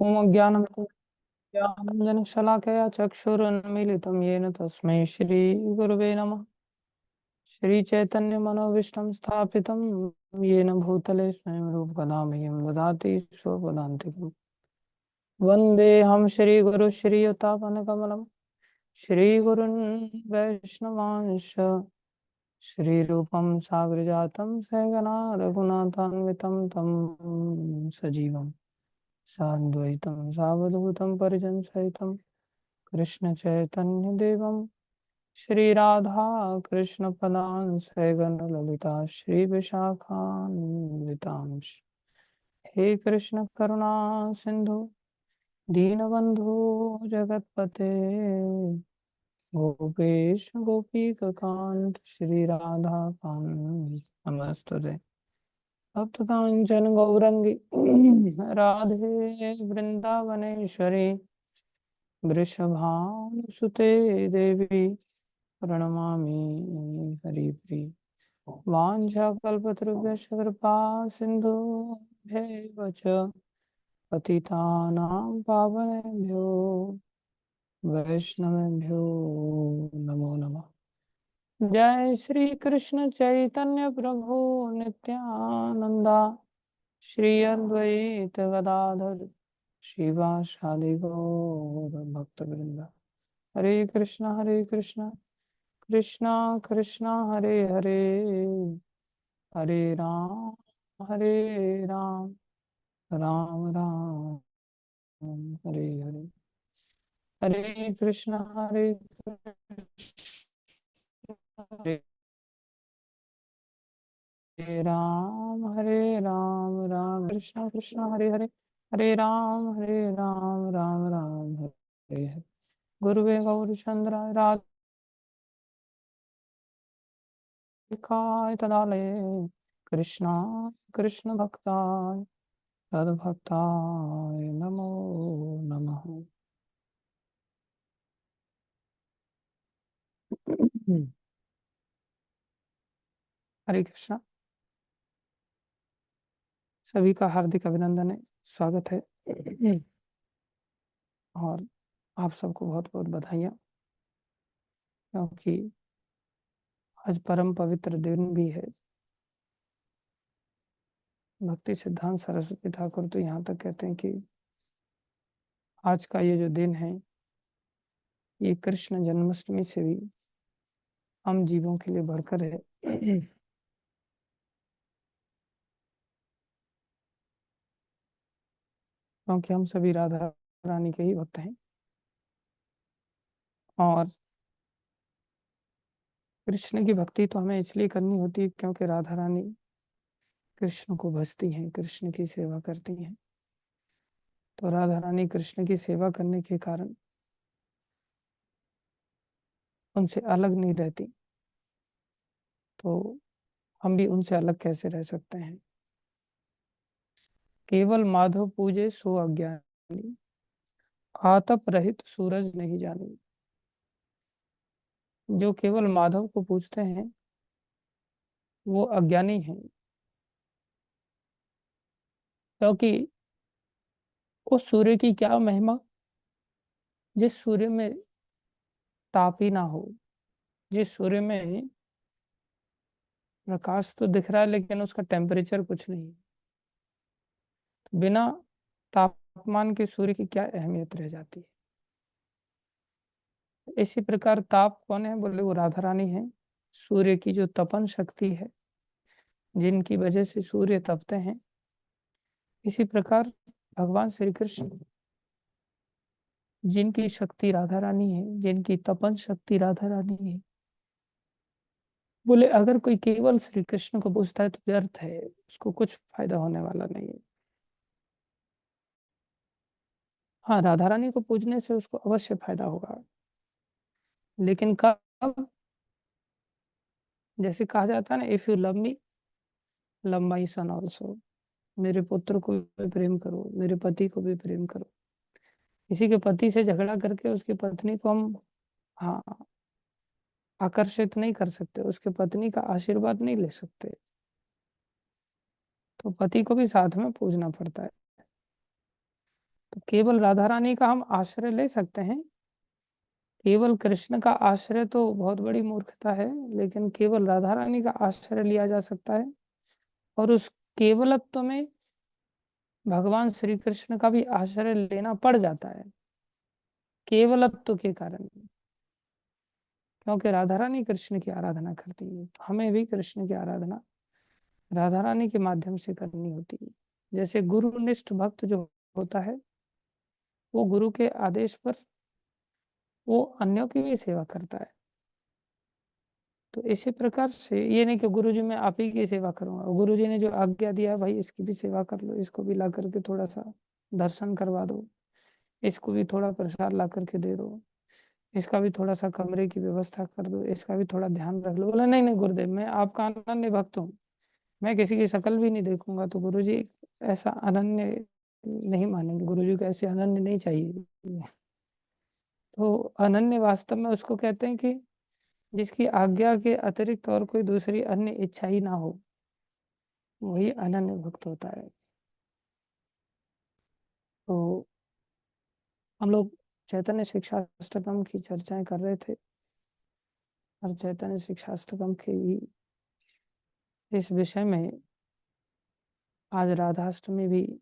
ओम ज्ञानञ्जनशलाकया चक्षुरुन्मीलितं येन तस्मै श्रीगुरवे नमः। श्रीचैतन्यमनोभीष्टं स्थापितं येन भूतले स्वयं रूपकदा मह्यं ददाति स्वपदान्तिकम्। वन्देऽहं श्रीगुरुं श्रीयुतापनकमलं श्रीगुरुन् वैष्णवांश श्रीरूपं साग्रजातं सहगना रघुनाथान्वितं तं सजीवं साद्वैतं सावधूतं परिजनसहितं कृष्ण चैतन्य देवम श्री राधा कृष्ण पदान सैगन ललिता श्री विशाखान्वितांश। हे कृष्ण करुणा सिंधु दीनबंधु जगतपते गोपेश गोपी कांत श्री राधा कांत नमस्तुते। भक्त कांचन गौरंगी राधे वृंदावनेश्वरी वृषभानुसुते देवी प्रणमामि हरिप्रिय। वाञ्छाकल्पतरुभ्यश्च कृपा सिन्धुभ्यैव च पतितानां पावनेभ्यो वैष्णवेभ्यो नमो नमः। जय श्री कृष्ण चैतन्य प्रभु नित्यानंदा श्री अद्वैत गदाधर शिवासादि गौर भक्तवृंदा। हरे कृष्णा कृष्णा कृष्णा हरे हरे हरे राम राम राम हरे हरे। हरे कृष्णा हरे राम राम कृष्णा कृष्णा हरे हरे हरे राम राम हरे हरे। गुरुवे गौरचंद्राय राधिकाय तदालये कृष्णा कृष्ण भक्ताय तद्भक्ताय नमो नमः। हरे कृष्णा। सभी का हार्दिक अभिनंदन है, स्वागत है। और आप सबको बहुत बहुत बधाइयाँ, क्योंकि आज परम पवित्र दिन भी है। भक्ति सिद्धांत सरस्वती ठाकुर तो यहाँ तक कहते हैं कि आज का ये जो दिन है, ये कृष्ण जन्माष्टमी से भी हम जीवों के लिए बढ़कर है। क्योंकि हम सभी राधा रानी के ही भक्त हैं, और कृष्ण की भक्ति तो हमें इसलिए करनी होती है क्योंकि राधा रानी कृष्ण को भजती हैं, कृष्ण की सेवा करती हैं। तो राधा रानी कृष्ण की सेवा करने के कारण उनसे अलग नहीं रहती, तो हम भी उनसे अलग कैसे रह सकते हैं। केवल माधव पूजे सो अज्ञानी, आतप रहित सूरज नहीं जानी। जो केवल माधव को पूजते हैं वो अज्ञानी हैं, क्योंकि उस सूर्य की क्या महिमा जिस सूर्य में ताप ही ना हो, जिस सूर्य में प्रकाश तो दिख रहा है लेकिन उसका टेम्परेचर कुछ नहीं है। तो बिना तापमान के सूर्य की क्या अहमियत रह जाती है। इसी प्रकार ताप कौन है, बोले वो राधा रानी है। सूर्य की जो तपन शक्ति है, जिनकी वजह से सूर्य तपते हैं, इसी प्रकार भगवान श्री कृष्ण जिनकी शक्ति राधा रानी है, जिनकी तपन शक्ति राधा रानी है। बोले अगर कोई केवल श्री कृष्ण को पूजता है तो व्यर्थ है, उसको कुछ फायदा होने वाला नहीं है। हाँ, राधा रानी को पूजने से उसको अवश्य फायदा होगा, लेकिन कब? जैसे कहा जाता है ना, if you love me love my son also. मेरे पुत्र को भी प्रेम करो, मेरे पति को भी प्रेम करो। किसी के पति से झगड़ा करके उसकी पत्नी को हम, हाँ, आकर्षित नहीं कर सकते, उसके पत्नी का आशीर्वाद नहीं ले सकते। तो पति को भी साथ में पूजना पड़ता है। तो केवल राधा रानी का हम आश्रय ले सकते हैं, केवल कृष्ण का आश्रय तो बहुत बड़ी मूर्खता है, लेकिन केवल राधा रानी का आश्रय लिया जा सकता है। और उस केवलत्व में भगवान श्री कृष्ण का भी आश्रय लेना पड़ जाता है, केवलत्व के कारण, क्योंकि राधा रानी कृष्ण की आराधना करती है, हमें भी कृष्ण की आराधना राधा रानी के माध्यम से करनी होती है। जैसे गुरुनिष्ठ भक्त जो होता है, वो गुरु के आदेश पर वो अन्यों की भी सेवा करता है। तो इसी प्रकार से ये नहीं कि गुरुजी मैं आप ही की सेवा करूंगा, गुरुजी ने जो आज्ञा दिया भाई इसकी भी सेवा कर लो, इसको भी ला करके थोड़ा सा दर्शन करवा दो, इसको भी थोड़ा प्रसाद ला करके दे दो, इसका भी थोड़ा सा कमरे की व्यवस्था कर दो, इसका भी थोड़ा ध्यान रख लो। बोला नहीं नहीं गुरुदेव, मैं आपका अनन्य भक्त हूँ, मैं किसी की शक्ल भी नहीं देखूंगा। तो गुरुजी ऐसा अनन्य नहीं मानेंगे, गुरुजी को ऐसे अनन्य नहीं चाहिए। तो अनन्य वास्तव में उसको कहते हैं कि जिसकी आज्ञा के अतिरिक्त और कोई दूसरी अन्य इच्छा ही ना हो, वही अनन्य भक्त होता है। तो हम लोग चैतन्य शिक्षाष्टकम की चर्चाएं कर रहे थे, और चैतन्य शिक्षाष्टकम के ही इस विषय में आज राधाष्टमी भी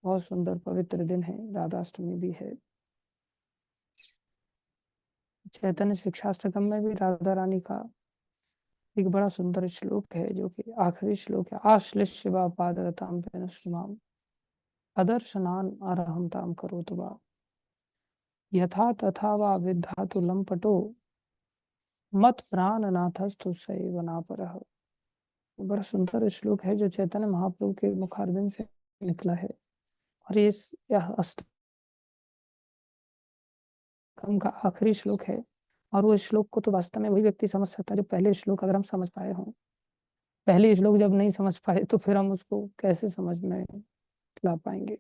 बहुत सुंदर पवित्र दिन है, राधाष्टमी भी है। चैतन्य शिक्षाष्टकम में भी राधा रानी का एक बड़ा सुंदर श्लोक है, जो कि आखिरी श्लोक है। आश्लिष्य वा पादरताम पेनश्रुमाम अदर्शनान अरहम ताम करोतु वा यथा तथा वा विद्धातु लंपटो मत प्राणनाथस्तु सैवनापरः। बड़ा सुंदर श्लोक है जो चैतन्य महाप्रभु के मुखारबिंद से निकला है, और यह अष्टकम का आखिरी श्लोक है। और वो श्लोक को तो वास्तव में वही व्यक्ति समझ सकता है जो पहले श्लोक अगर हम समझ पाए हों। पहले श्लोक जब नहीं समझ पाए तो फिर हम उसको कैसे समझ में ला पाएंगे।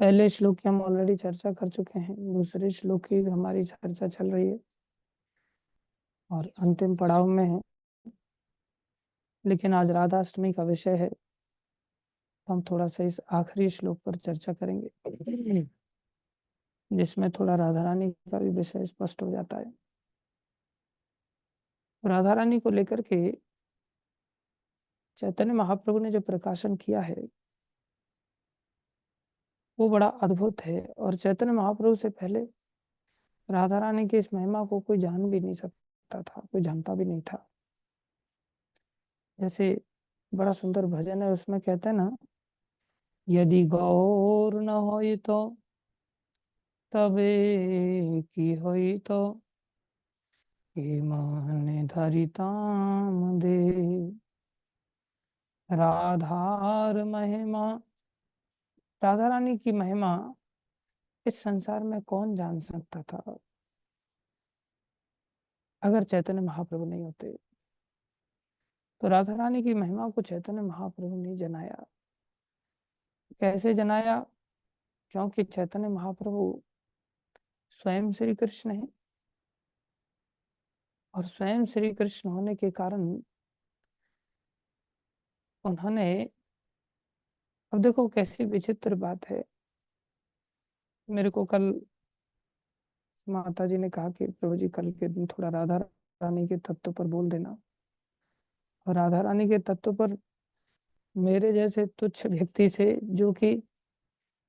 पहले श्लोक की हम ऑलरेडी चर्चा कर चुके हैं, दूसरे श्लोक की भी हमारी चर्चा चल रही है और अंतिम पड़ाव में है। लेकिन आज राधाष्टमी का विषय है, तो हम थोड़ा सा इस आखिरी श्लोक पर चर्चा करेंगे, जिसमें थोड़ा राधा रानी का भी विषय स्पष्ट हो जाता है। राधा रानी को लेकर के चैतन्य महाप्रभु ने जो प्रकाशन किया है वो बड़ा अद्भुत है। और चैतन्य महाप्रभु से पहले राधा रानी की इस महिमा को कोई जान भी नहीं सकता था, कोई जानता भी नहीं था। जैसे बड़ा सुंदर भजन है, उसमें कहते हैं ना, यदि गौर न होई तो तबे की होई तो कि मन धरिताम दे राधार महिमा। राधा रानी की महिमा इस संसार में कौन जान सकता था अगर चैतन्य महाप्रभु नहीं होते। तो राधा रानी की महिमा को चैतन्य महाप्रभु ने जनाया। कैसे जनाया? क्योंकि चैतन्य महाप्रभु स्वयं श्री कृष्ण है, और स्वयं श्री कृष्ण होने के कारण उन्होंने, अब देखो कैसी विचित्र बात है। मेरे को कल माता जी ने कहा कि प्रभु जी कल के दिन थोड़ा राधा रानी के तत्व पर बोल देना। और राधा रानी के तत्व पर मेरे जैसे तुच्छ व्यक्ति से, जो कि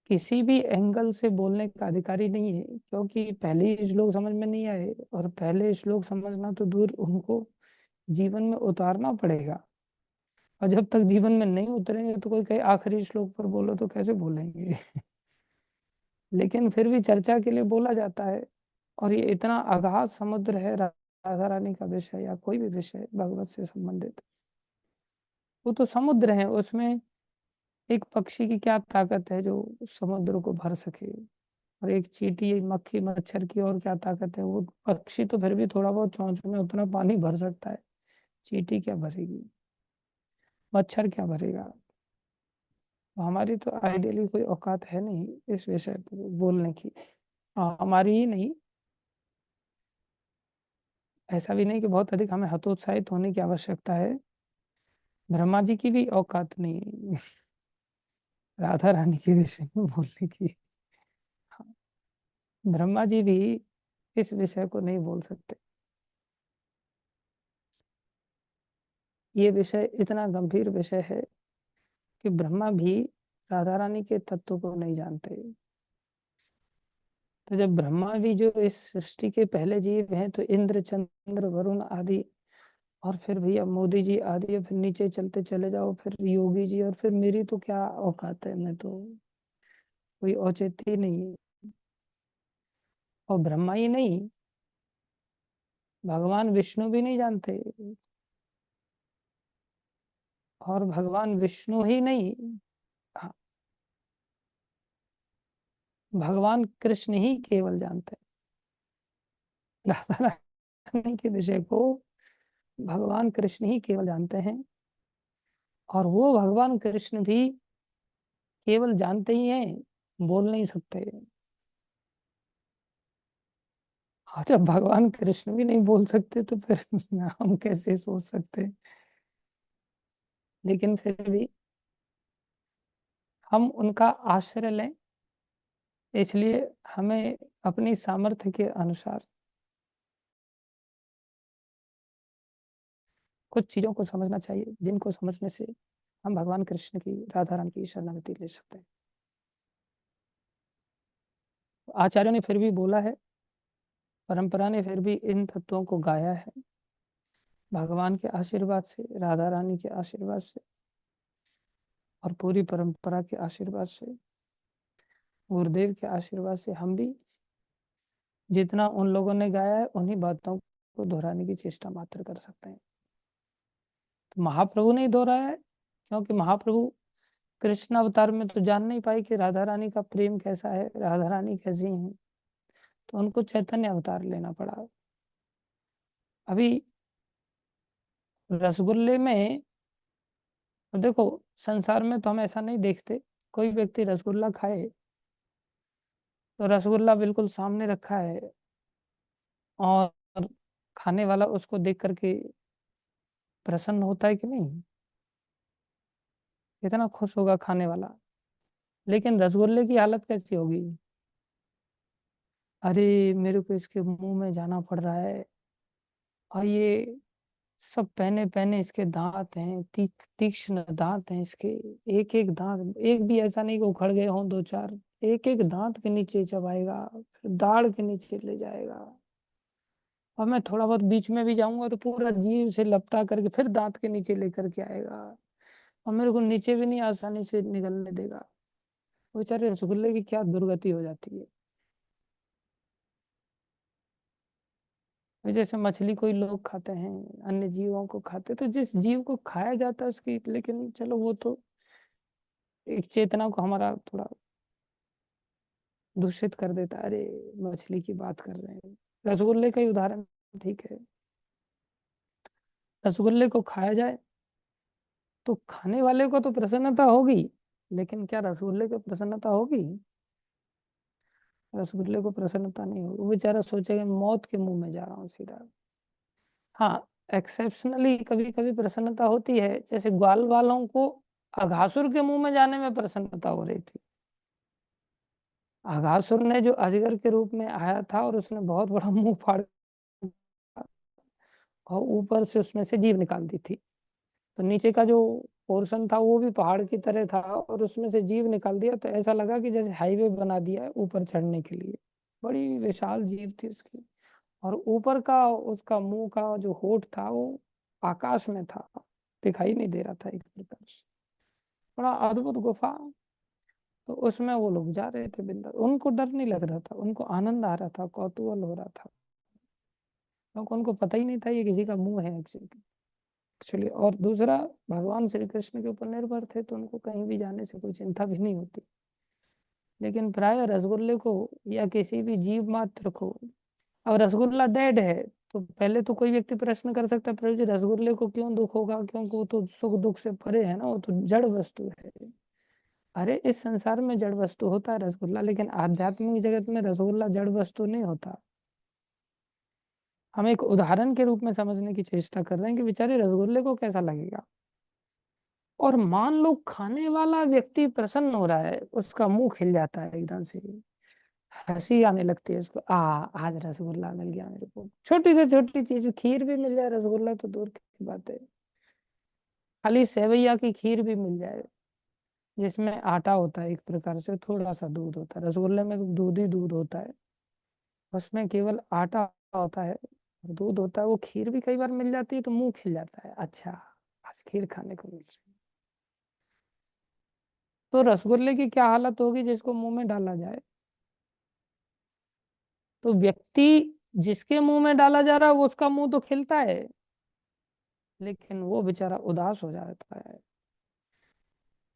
किसी भी एंगल से बोलने का अधिकारी नहीं है, क्योंकि पहले ही श्लोक समझ में नहीं आए, और पहले श्लोक समझना तो दूर, उनको जीवन में उतारना पड़ेगा। और जब तक जीवन में नहीं उतरेंगे तो कोई कहे आखिरी श्लोक पर बोलो, तो कैसे बोलेंगे। लेकिन फिर भी चर्चा के लिए बोला जाता है। और ये इतना अगाध समुद्र है राधा रानी का विषय या कोई भी विषय भगवत से संबंधित, वो तो समुद्र है, उसमें एक पक्षी की क्या ताकत है जो समुद्र को भर सके। और एक चींटी मक्खी मच्छर की और क्या ताकत है? वो पक्षी तो फिर भी थोड़ा बहुत चोंच में उतना पानी भर सकता है, चींटी क्या भरेगी, मच्छर क्या भरेगा। तो हमारी तो आइडियली कोई औकात है नहीं इस विषय पर बोलने की। हमारी ही नहीं, ऐसा भी नहीं कि बहुत अधिक हमें हतोत्साहित होने की आवश्यकता है, ब्रह्मा जी की भी औकात नहीं है। राधा रानी के विषय में बोलने की। हाँ, ब्रह्मा जी भी इस विषय को नहीं बोल सकते। ये विषय इतना गंभीर विषय है कि ब्रह्मा भी राधा रानी के तत्व को नहीं जानते। तो जब ब्रह्मा भी जो इस सृष्टि के पहले जीव हैं, तो इंद्र, चंद्र, वरुण आदि, और फिर भैया मोदी जी आदि, और फिर नीचे चलते चले जाओ, फिर योगी जी, और फिर मेरी तो क्या औकात है, मैं तो कोई औचित्य ही नहीं है। और ब्रह्मा ही नहीं, भगवान विष्णु भी नहीं जानते। और भगवान विष्णु ही नहीं, हाँ, भगवान कृष्ण ही केवल जानते हैं। राधा रानी के विषय को भगवान कृष्ण ही केवल जानते हैं। और वो भगवान कृष्ण भी केवल जानते ही हैं, बोल नहीं सकते। और जब भगवान कृष्ण भी नहीं बोल सकते तो फिर हम कैसे सोच सकते हैं। लेकिन फिर भी हम उनका आश्रय लें, इसलिए हमें अपनी सामर्थ्य के अनुसार कुछ चीजों को समझना चाहिए, जिनको समझने से हम भगवान कृष्ण की, राधा रानी की शरणागति ले सकते हैं। आचार्यों ने फिर भी बोला है, परंपरा ने फिर भी इन तत्वों को गाया है, भगवान के आशीर्वाद से, राधा रानी के आशीर्वाद से, और पूरी परंपरा के आशीर्वाद से, गुरुदेव के आशीर्वाद से हम भी जितना उन लोगों ने गाया है उन्हीं बातों को दोहराने की चेष्टा मात्र कर सकते हैं। तो महाप्रभु ने दोहराया है, क्योंकि महाप्रभु कृष्ण अवतार में तो जान नहीं पाए कि राधा रानी का प्रेम कैसा है, राधा रानी कैसी है, तो उनको चैतन्य अवतार लेना पड़ा। अभी रसगुल्ले में, देखो, संसार में तो हम ऐसा नहीं देखते, कोई व्यक्ति रसगुल्ला खाए तो रसगुल्ला बिल्कुल सामने रखा है, और खाने वाला उसको देख करके प्रसन्न होता है कि नहीं, कितना खुश होगा खाने वाला। लेकिन रसगुल्ले की हालत कैसी होगी, अरे मेरे को इसके मुंह में जाना पड़ रहा है, और ये सब पहने पहने इसके दांत हैं, तीक्ष्ण दांत हैं इसके, एक एक दांत, एक भी ऐसा नहीं कि उखड़ गए हों दो चार, एक एक दांत के नीचे चबाएगा, फिर दाढ़ के नीचे ले जाएगा, और मैं थोड़ा बहुत बीच में भी जाऊंगा तो पूरा जीभ से लपटा करके फिर दांत के नीचे लेकर के आएगा, और मेरे को नीचे भी नहीं आसानी से निगलने देगा। बेचारे रसगुल्ले की क्या दुर्गति हो जाती है। जैसे मछली कोई लोग खाते हैं, अन्य जीवों को खाते, तो जिस जीव को खाया जाता है उसकी, लेकिन चलो वो तो एक चेतना को हमारा थोड़ा दूषित कर देता है, अरे मछली की बात कर रहे हैं। रसगुल्ले का ही उदाहरण ठीक है, रसगुल्ले को खाया जाए तो खाने वाले को तो प्रसन्नता होगी, लेकिन क्या रसगुल्ले को प्रसन्नता होगी? रसगुल्ले को प्रसन्नता नहीं होगी, वो बेचारा सोचेगा मौत के मुंह में जा रहा हूँ सीधा। हाँ, एक्सेप्शनली कभी कभी प्रसन्नता होती है, जैसे ग्वाल वालों को अघासुर के मुंह में जाने में प्रसन्नता हो रही थी। अघासुर ने जो अजगर के रूप में आया था और उसने बहुत बड़ा मुंह फाड़, और ऊपर से उसमें से जीभ निकाल दी थी, तो नीचे का जो पोर्शन था वो भी पहाड़ की तरह था, और उसमें से जीभ निकाल दिया तो ऐसा लगा कि जैसे हाईवे बना दिया है ऊपर चढ़ने के लिए। बड़ी विशाल जीभ थी उसकी, और ऊपर का उसका मुंह का जो होठ था वो आकाश में था, दिखाई नहीं दे रहा था एक प्रकार से। बड़ा अद्भुत गुफा। तो उसमें वो लोग जा रहे थे बिंदास, उनको डर नहीं लग रहा था, उनको आनंद आ रहा था, कौतूहल हो रहा था, क्योंकि उनको पता ही नहीं था ये किसी का मुंह है एक्चुअली। और दूसरा, भगवान श्री कृष्ण के ऊपर निर्भर थे, तो उनको कहीं भी जाने से कोई चिंता भी नहीं होती। लेकिन प्राय रसगुल्ले को या किसी भी जीव मात्र को, अब रसगुल्ला डेड है, तो पहले तो कोई व्यक्ति प्रश्न कर सकता है, प्रभु जी रसगुल्ले को क्यों दुख होगा, क्योंकि वो तो सुख दुख से परे है ना, वो तो जड़ वस्तु है। अरे इस संसार में जड़ वस्तु होता है रसगुल्ला, लेकिन आध्यात्मिक जगत में रसगुल्ला जड़ वस्तु नहीं होता। हम एक उदाहरण के रूप में समझने की चेष्टा कर रहे हैं कि बेचारे रसगुल्ले को कैसा लगेगा। और मान लो खाने वाला व्यक्ति प्रसन्न हो रहा है, उसका मुंह खिल जाता है एकदम से, हंसी आने लगती है उसको, आज रसगुल्ला मिल गया मेरे को। छोटी से छोटी चीज, खीर भी मिल जाए, रसगुल्ला तो दूर की बात है, खाली सेवैया की खीर भी मिल जाए जिसमें आटा होता है एक प्रकार से, थोड़ा सा दूध होता है, रसगुल्ले में तो दूध ही दूध होता है, उसमें केवल आटा होता है, दूध होता है, वो खीर भी कई बार मिल जाती है तो मुंह खिल जाता है, अच्छा आज खीर खाने को मिल रही है। तो रसगुल्ले की क्या हालत होगी जिसको मुंह में डाला जाए। तो व्यक्ति जिसके मुंह में डाला जा रहा है वो, उसका मुंह तो खिलता है, लेकिन वो बेचारा उदास हो जाता है।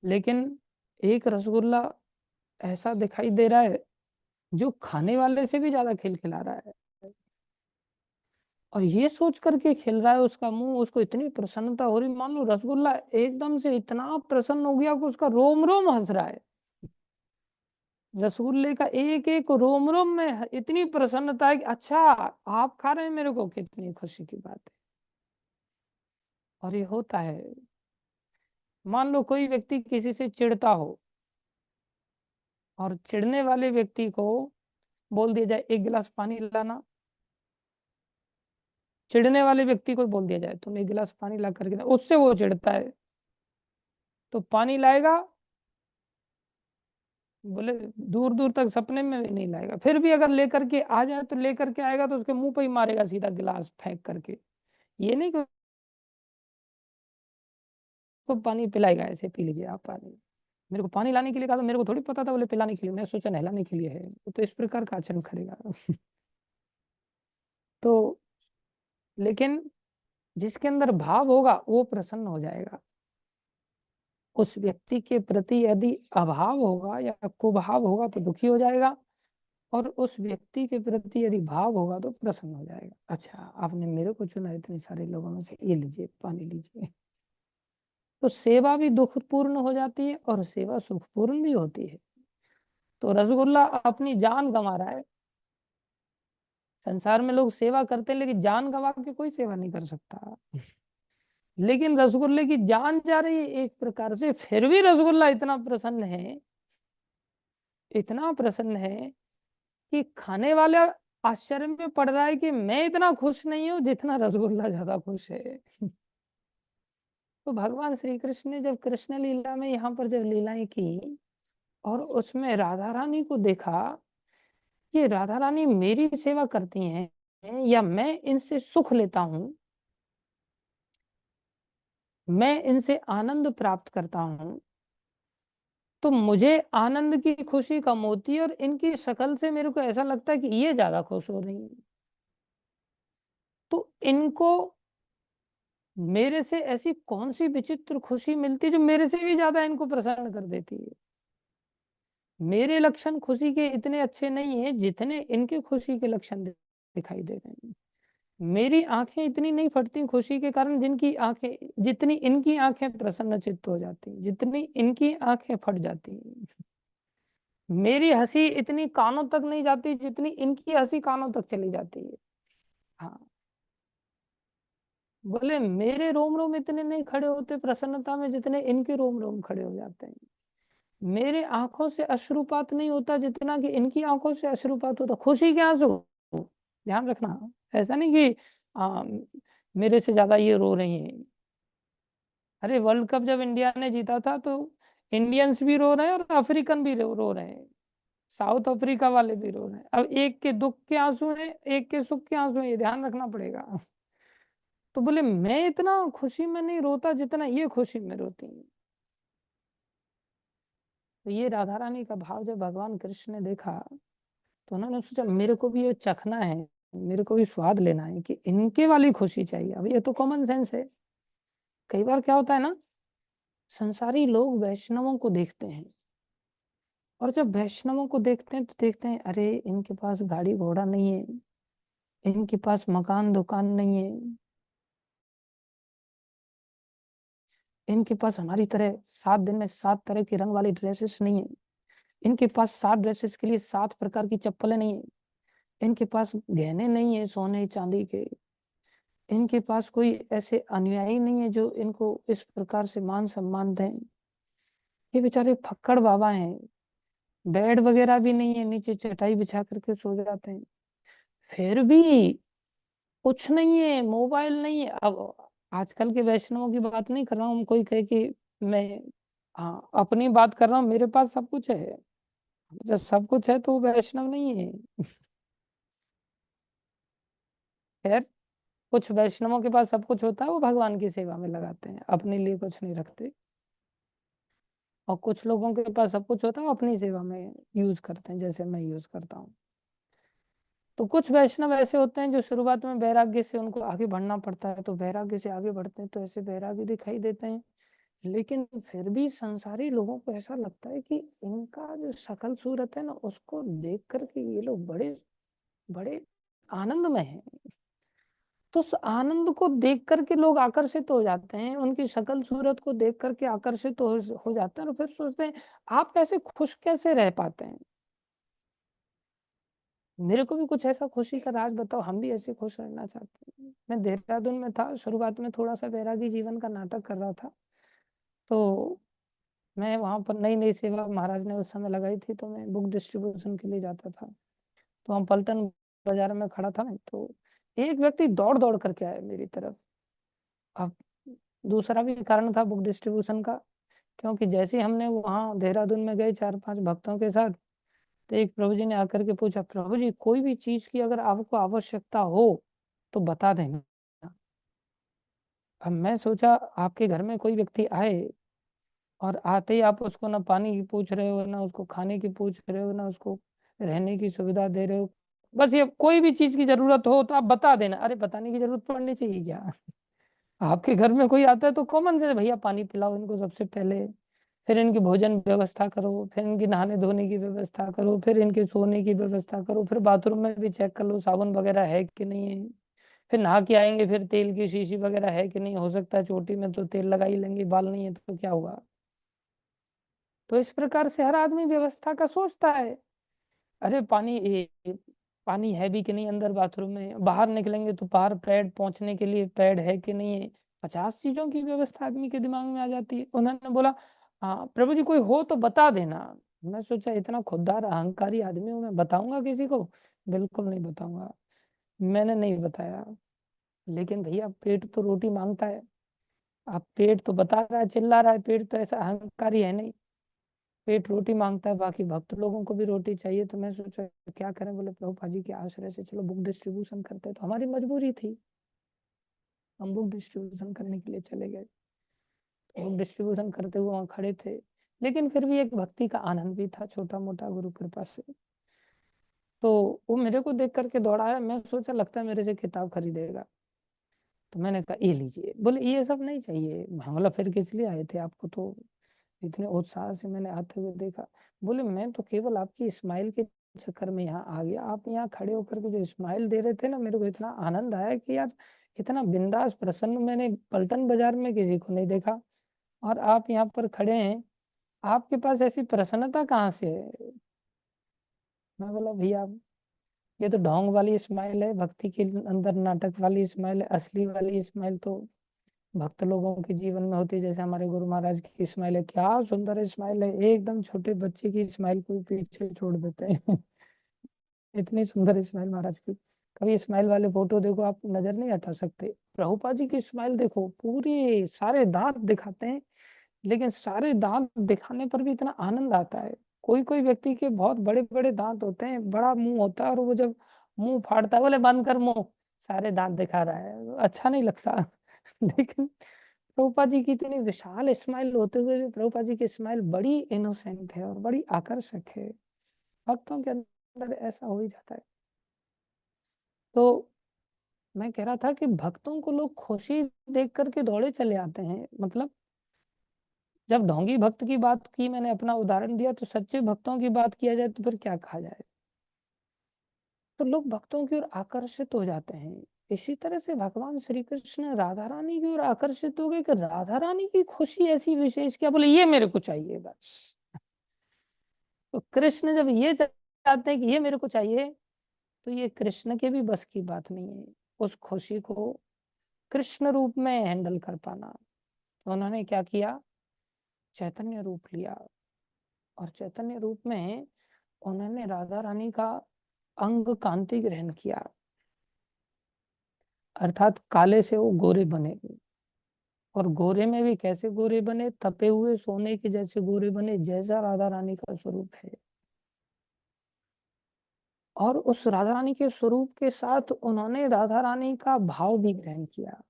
लेकिन एक रसगुल्ला ऐसा दिखाई दे रहा है जो खाने वाले से भी ज्यादा खिलखिला रहा है, और ये सोच करके खिल रहा है उसका मुंह, उसको इतनी प्रसन्नता हो रही, मान लो रसगुल्ला एकदम से इतना प्रसन्न हो गया कि उसका रोम रोम हंस रहा है, रसगुल्ले का एक एक रोम रोम में इतनी प्रसन्नता है कि अच्छा आप खा रहे हैं मेरे को, कितनी खुशी की बात है। और ये होता है, मान लो कोई व्यक्ति किसी से चिढ़ता हो, और चिढ़ने वाले व्यक्ति को बोल दिया जाए एक गिलास पानी लाना, चिढ़ने वाले व्यक्ति को बोल दिया जाए तुम एक गिलास पानी ला करके, उससे वो चिढ़ता है तो पानी लाएगा, बोले दूर दूर तक सपने में भी नहीं लाएगा, फिर भी अगर लेकर के आ जाए तो लेकर के आएगा तो उसके मुंह पे ही मारेगा सीधा गिलास फेंक करके, ये नहीं कि उसको पानी पिलाएगा, ऐसे पी लीजिए आप पानी, मेरे को पानी लाने के लिए कहा, तो मेरे को थोड़ी पता था बोले पिलाने के लिए, मैं सोचा नहलाने के लिए है, वो तो इस प्रकार का आचरण करेगा। तो लेकिन जिसके अंदर भाव होगा वो प्रसन्न हो जाएगा, उस व्यक्ति के प्रति यदि अभाव होगा या कुभाव होगा तो दुखी हो जाएगा, और उस व्यक्ति के प्रति यदि भाव होगा तो प्रसन्न हो जाएगा, अच्छा आपने मेरे को चुना इतने सारे लोगों में से, ये लीजिए पानी लीजिए। तो सेवा भी दुखपूर्ण हो जाती है और सेवा सुखपूर्ण भी होती है। तो रसगुल्ला अपनी जान गंवा रहा है, संसार में लोग सेवा करते हैं लेकिन जान गंवा के कोई सेवा नहीं कर सकता, लेकिन रसगुल्ले की जान जा रही है एक प्रकार से, फिर भी रसगुल्ला इतना प्रसन्न है, इतना प्रसन्न है कि खाने वाला आश्चर्य में पड़ रहा है कि मैं इतना खुश नहीं हूं जितना रसगुल्ला ज्यादा खुश है। तो भगवान श्री कृष्ण ने जब कृष्ण लीला में यहाँ पर जब लीलाएं की और उसमें राधा रानी को देखा कि राधा रानी मेरी सेवा करती हैं या मैं इनसे सुख लेता हूं, मैं इनसे आनंद प्राप्त करता हूं, तो मुझे आनंद की खुशी कम होती है, और इनकी शक्ल से मेरे को ऐसा लगता है कि ये ज्यादा खुश हो रही हैं, तो इनको मेरे से ऐसी कौन सी विचित्र खुशी मिलती है जो मेरे से भी ज्यादा इनको प्रसन्न कर देती है। मेरे लक्षण खुशी के इतने अच्छे नहीं है जितने इनके खुशी के लक्षण दिखाई दे रहे हैं। मेरी आंखें इतनी नहीं फटती खुशी के कारण जिनकी आंखें, जितनी इनकी आंखें प्रसन्न चित्त हो जाती हैं, जितनी इनकी आंखें फट जाती हैं। मेरी हंसी इतनी कानों तक नहीं जाती जितनी इनकी हंसी कानों तक चली जाती है। हाँ, बोले मेरे रोम रोम इतने नहीं खड़े होते प्रसन्नता में जितने इनके रोम रोम खड़े हो जाते हैं। मेरे आंखों से अश्रुपात नहीं होता जितना कि इनकी आंखों से अश्रुपात होता, खुशी के आंसू, ध्यान रखना, ऐसा नहीं कि आ, मेरे से ज्यादा ये रो रही हैं। अरे वर्ल्ड कप जब इंडिया ने जीता था तो इंडियंस भी रो रहे हैं और अफ्रीकन भी रो रहे हैं, साउथ अफ्रीका वाले भी रो रहे हैं, अब एक के दुख के आंसू हैं एक के सुख के आंसू हैं, ये ध्यान रखना पड़ेगा। तो बोले मैं इतना खुशी में नहीं रोता जितना ये खुशी में रोती है। तो ये राधा रानी का भाव जब भगवान कृष्ण ने देखा तो उन्होंने सोचा मेरे को भी ये चखना है, मेरे को भी स्वाद लेना है कि इनके वाली खुशी चाहिए। अब ये तो कॉमन सेंस है, कई बार क्या होता है ना, संसारी लोग वैष्णवों को देखते हैं, और जब वैष्णवों को देखते हैं तो देखते हैं अरे इनके पास गाड़ी घोड़ा नहीं है, इनके पास मकान दुकान नहीं है, इनके पास हमारी तरह 7 दिन में 7 तरह की रंग वाली ड्रेसेस नहीं है, इनके पास 7 ड्रेसेस के लिए 7 प्रकार की चप्पलें नहीं है, इनके पास गहने नहीं है सोने चांदी के, इनके पास कोई ऐसे अनुयायी नहीं है जो इनको इस प्रकार से मान सम्मान दें। ये बेचारे फक्कड़ बाबा हैं, बेड वगैरह भी नहीं है, नीचे चटाई बिछा करके सो जाते हैं, फिर भी कुछ नहीं है, मोबाइल नहीं है। अब आजकल के वैष्णवों की बात नहीं कर रहा हूँ, कोई कहे कि मैं, हाँ अपनी बात कर रहा हूँ, मेरे पास सब कुछ है। जब सब कुछ है तो वो वैष्णव नहीं है। खैर, कुछ वैष्णवों के पास सब कुछ होता है, वो भगवान की सेवा में लगाते हैं, अपने लिए कुछ नहीं रखते। और कुछ लोगों के पास सब कुछ होता है, वो अपनी सेवा में यूज करते हैं, जैसे मैं यूज करता हूँ। तो कुछ वैष्णव ऐसे होते हैं जो शुरुआत में वैराग्य से उनको आगे बढ़ना पड़ता है, तो वैराग्य से आगे बढ़ते हैं, तो ऐसे वैराग्य दिखाई देते हैं। लेकिन फिर भी संसारी लोगों को ऐसा लगता है कि इनका जो शकल सूरत है ना, उसको देख करके ये लोग बड़े बड़े आनंद में हैं। तो उस आनंद को देख करके लोग आकर्षित हो जाते हैं, उनकी शक्ल सूरत को देख करके आकर्षित हो जाते हैं, और फिर सोचते हैं आप ऐसे खुश कैसे रह पाते हैं। मेरे को भी कुछ ऐसा खुशी का राज बताओ, हम भी ऐसे खुश रहना चाहते हैं। मैं देहरादून में था, शुरुआत में थोड़ा सा वैरागी जीवन का नाटक कर रहा था। तो मैं वहां पर नई नई सेवा महाराज ने उस समय लगाई थी, तो मैं बुक डिस्ट्रीब्यूशन के लिए जाता था। तो हम पलटन बाजार में खड़ा था मैं, तो एक व्यक्ति दौड़ दौड़ करके आया मेरी तरफ। अब दूसरा भी कारण था बुक डिस्ट्रीब्यूशन का, क्योंकि जैसे ही हमने वहाँ देहरादून में गए 4-5 भक्तों के साथ, तो एक प्रभु जी ने आकर के पूछा, प्रभु जी कोई भी चीज की अगर आपको आवश्यकता हो तो बता देना। अब मैं सोचा आपके घर में कोई व्यक्ति आए और आते ही आप उसको ना पानी की पूछ रहे हो, ना उसको खाने की पूछ रहे हो, ना उसको रहने की सुविधा दे रहे हो, बस ये कोई भी चीज की जरूरत हो तो आप बता देना। अरे बताने की जरूरत पड़नी चाहिए क्या? आपके घर में कोई आता है तो कॉमन से भैया पानी पिलाओ इनको सबसे पहले, फिर इनकी भोजन व्यवस्था करो, फिर इनकी नहाने धोने की व्यवस्था करो, फिर इनके सोने की व्यवस्था करो, फिर बाथरूम में भी चेक कर लो साबुन वगैरह है कि नहीं है। फिर नहा के आएंगे, फिर तेल की शीशी वगैरह है कि नहीं, हो सकता है चोटी में तो तेल लगा ही लेंगे, बाल नहीं है तो क्या हुआ। तो इस प्रकार से हर आदमी व्यवस्था का सोचता है। अरे पानी है भी कि नहीं अंदर बाथरूम में, बाहर निकलेंगे तो बाहर पैड पहुंचने के लिए पैड है कि नहीं है। 50 चीजों की व्यवस्था आदमी के दिमाग में आ जाती है। उन्होंने बोला हाँ प्रभु जी कोई हो तो बता देना। मैं सोचा इतना खुददार अहंकारी आदमी हूं, मैं बताऊंगा किसी को? बिल्कुल नहीं बताऊंगा। मैंने नहीं बताया। लेकिन भैया पेट तो रोटी मांगता है। अब पेट तो बता रहा है, चिल्ला रहा है, पेट तो ऐसा अहंकारी है नहीं। पेट रोटी मांगता है, बाकी भक्त लोगों को भी रोटी चाहिए। तो मैं सोचा क्या करें, बोले प्रभुपाद जी के आश्रय से चलो बुक डिस्ट्रीब्यूशन करते हैं। तो हमारी मजबूरी थी, हम बुक डिस्ट्रीब्यूशन करने के लिए चले गए। तो बुक डिस्ट्रीब्यूशन करते हुए वहाँ खड़े थे, लेकिन फिर भी एक भक्ति का आनंद भी था छोटा मोटा गुरु कृपा से। तो वो मेरे को देख करके दौड़ाया, मैं सोचा लगता है मेरे से किताब खरीदेगा। तो मैंने कहा ये लीजिए। बोले ये सब नहीं चाहिए। मैं बोला फिर किस लिए आए थे, आपको तो इतने उत्साह से मैंने आते हुए देखा। बोले मैं तो केवल आपकी स्माइल के चक्कर में यहाँ आ गया। आप यहाँ खड़े होकर के जो स्माइल दे रहे थे ना, मेरे को इतना आनंद आया कि यार इतना बिंदास प्रसन्न मैंने पलटन बाजार में किसी को नहीं देखा। और आप यहाँ पर खड़े हैं, आपके पास ऐसी प्रसन्नता कहाँ से है? मैं बोला भैया ये तो ढोंग वाली स्माइल है, भक्ति के अंदर नाटक वाली स्माइल है। असली वाली स्माइल तो भक्त लोगों के जीवन में होती है, जैसे हमारे गुरु महाराज की स्माइल है। क्या सुंदर स्माइल है, एकदम छोटे बच्चे की स्माइल को भी पीछे छोड़ देते हैं। इतनी सुंदर स्माइल महाराज की। कभी स्माइल वाले फोटो देखो, आप नजर नहीं हटा सकते। प्रभुपाद जी की स्माइल देखो, पूरे सारे दांत दिखाते हैं, लेकिन सारे दांत दिखाने पर भी इतना आनंद आता है। कोई कोई व्यक्ति के बहुत बड़े बड़े दांत होते हैं, बड़ा मुंह होता है, और वो जब मुंह फाड़ता है, बोले बंद कर मुंह, सारे दांत दिखा रहा है, अच्छा नहीं लगता। लेकिन प्रभुपाद जी की इतनी विशाल स्माइल होते हुए भी प्रभुपाद जी की स्माइल बड़ी इनोसेंट है और बड़ी आकर्षक है। भक्तों के अंदर ऐसा हो ही जाता है। तो मैं कह रहा था कि भक्तों को लोग खुशी देख करके दौड़े चले आते हैं। मतलब जब ढोंगी भक्त की बात की, मैंने अपना उदाहरण दिया, तो सच्चे भक्तों की बात किया जाए तो फिर क्या कहा जाए। तो लोग भक्तों की ओर आकर्षित हो जाते हैं। इसी तरह से भगवान श्री कृष्ण राधा रानी की ओर आकर्षित हो गए कि राधा रानी की खुशी ऐसी विशेष, क्या बोले ये मेरे को चाहिए बस। तो कृष्ण जब ये चाहते हैं कि ये मेरे को चाहिए, तो ये कृष्ण के भी बस की बात नहीं है उस खुशी को कृष्ण रूप में हैंडल कर पाना। तो उन्होंने क्या किया, चैतन्य रूप लिया, और चैतन्य रूप में उन्होंने राधा रानी का अंग कांति ग्रहण किया, अर्थात काले से वो गोरे बने। और गोरे में भी कैसे गोरे बने, तपे हुए सोने के जैसे गोरे बने, जैसा राधा रानी का स्वरूप है। और उस राधा रानी के स्वरूप के साथ उन्होंने राधा रानी का भाव भी ग्रहण किया।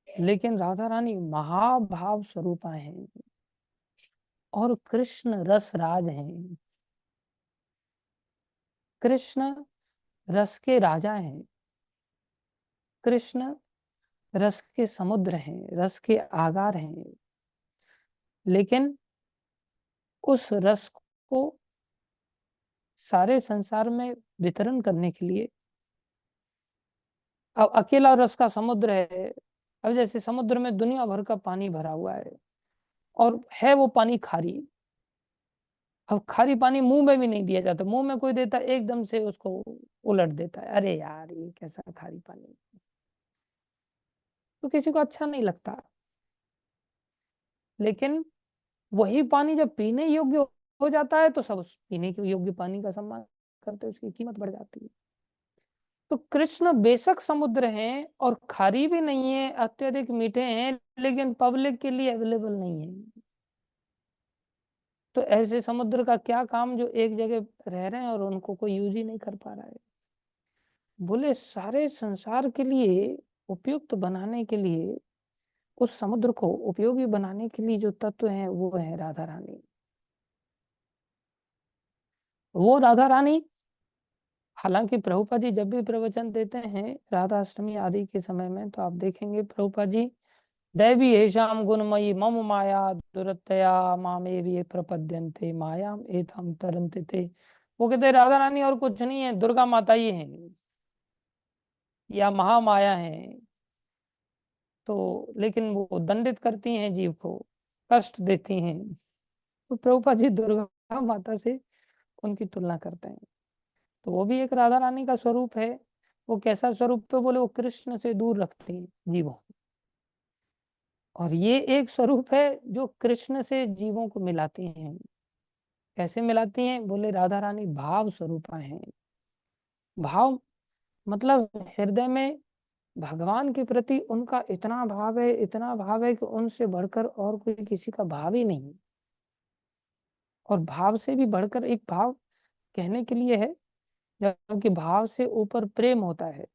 लेकिन राधा रानी महाभाव स्वरूपा हैं और कृष्ण रस राज हैं। कृष्ण रस के राजा हैं, कृष्ण रस के समुद्र हैं, रस के आगार हैं। लेकिन उस रस को सारे संसार में वितरण करने के लिए, अब अकेला रस का समुद्र है, अब जैसे समुद्र में दुनिया भर का पानी भरा हुआ है और है वो पानी खारी। अब खारी पानी मुंह में भी नहीं दिया जाता, मुंह में कोई देता एकदम से उसको उलट देता है, अरे यार ये कैसा खारी पानी, तो किसी को अच्छा नहीं लगता। लेकिन वही पानी जब पीने योग्य हो जाता है तो सब उस पीने के योग्य पानी का सम्मान करते हैं, उसकी कीमत बढ़ जाती है। तो कृष्ण बेशक समुद्र हैं और खारी भी नहीं है, अत्यधिक मीठे हैं, लेकिन पब्लिक के लिए अवेलेबल नहीं है। तो ऐसे समुद्र का क्या काम जो एक जगह रह रहे हैं और उनको कोई यूज ही नहीं कर पा रहा है। बोले सारे संसार के लिए उपयुक्त बनाने के लिए, उस समुद्र को उपयोगी बनाने के लिए जो तत्व है वो है राधा रानी। वो राधा रानी, हालांकि प्रभुपा जी जब भी प्रवचन देते हैं राधा अष्टमी आदि के समय में, तो आप देखेंगे प्रभुपा जी दैवी हेशाम गुणमयी मम माया दुरतया मामेव प्रपद्यन्ते मायाम एतम तरन्ते थे। वो कहते राधा रानी और कुछ नहीं है, दुर्गा माता ही है या महामाया है। तो लेकिन वो दंडित करती हैं जीव को, कष्ट देती हैं। तो प्रभुपा जी दुर्गा माता से उनकी तुलना करते हैं। तो वो भी एक राधा रानी का स्वरूप है। वो कैसा स्वरूप है, बोले वो कृष्ण से दूर रखती हैं जीवों। और ये एक स्वरूप है जो कृष्ण से जीवों को मिलाती हैं। कैसे मिलाती हैं, बोले राधा रानी भाव स्वरूपा हैं। भाव मतलब हृदय में भगवान के प्रति उनका इतना भाव है, इतना भाव है कि उनसे बढ़कर और कोई किसी का भाव ही नहीं। और भाव से भी बढ़कर एक भाव कहने के लिए है, जबकि भाव से ऊपर प्रेम होता है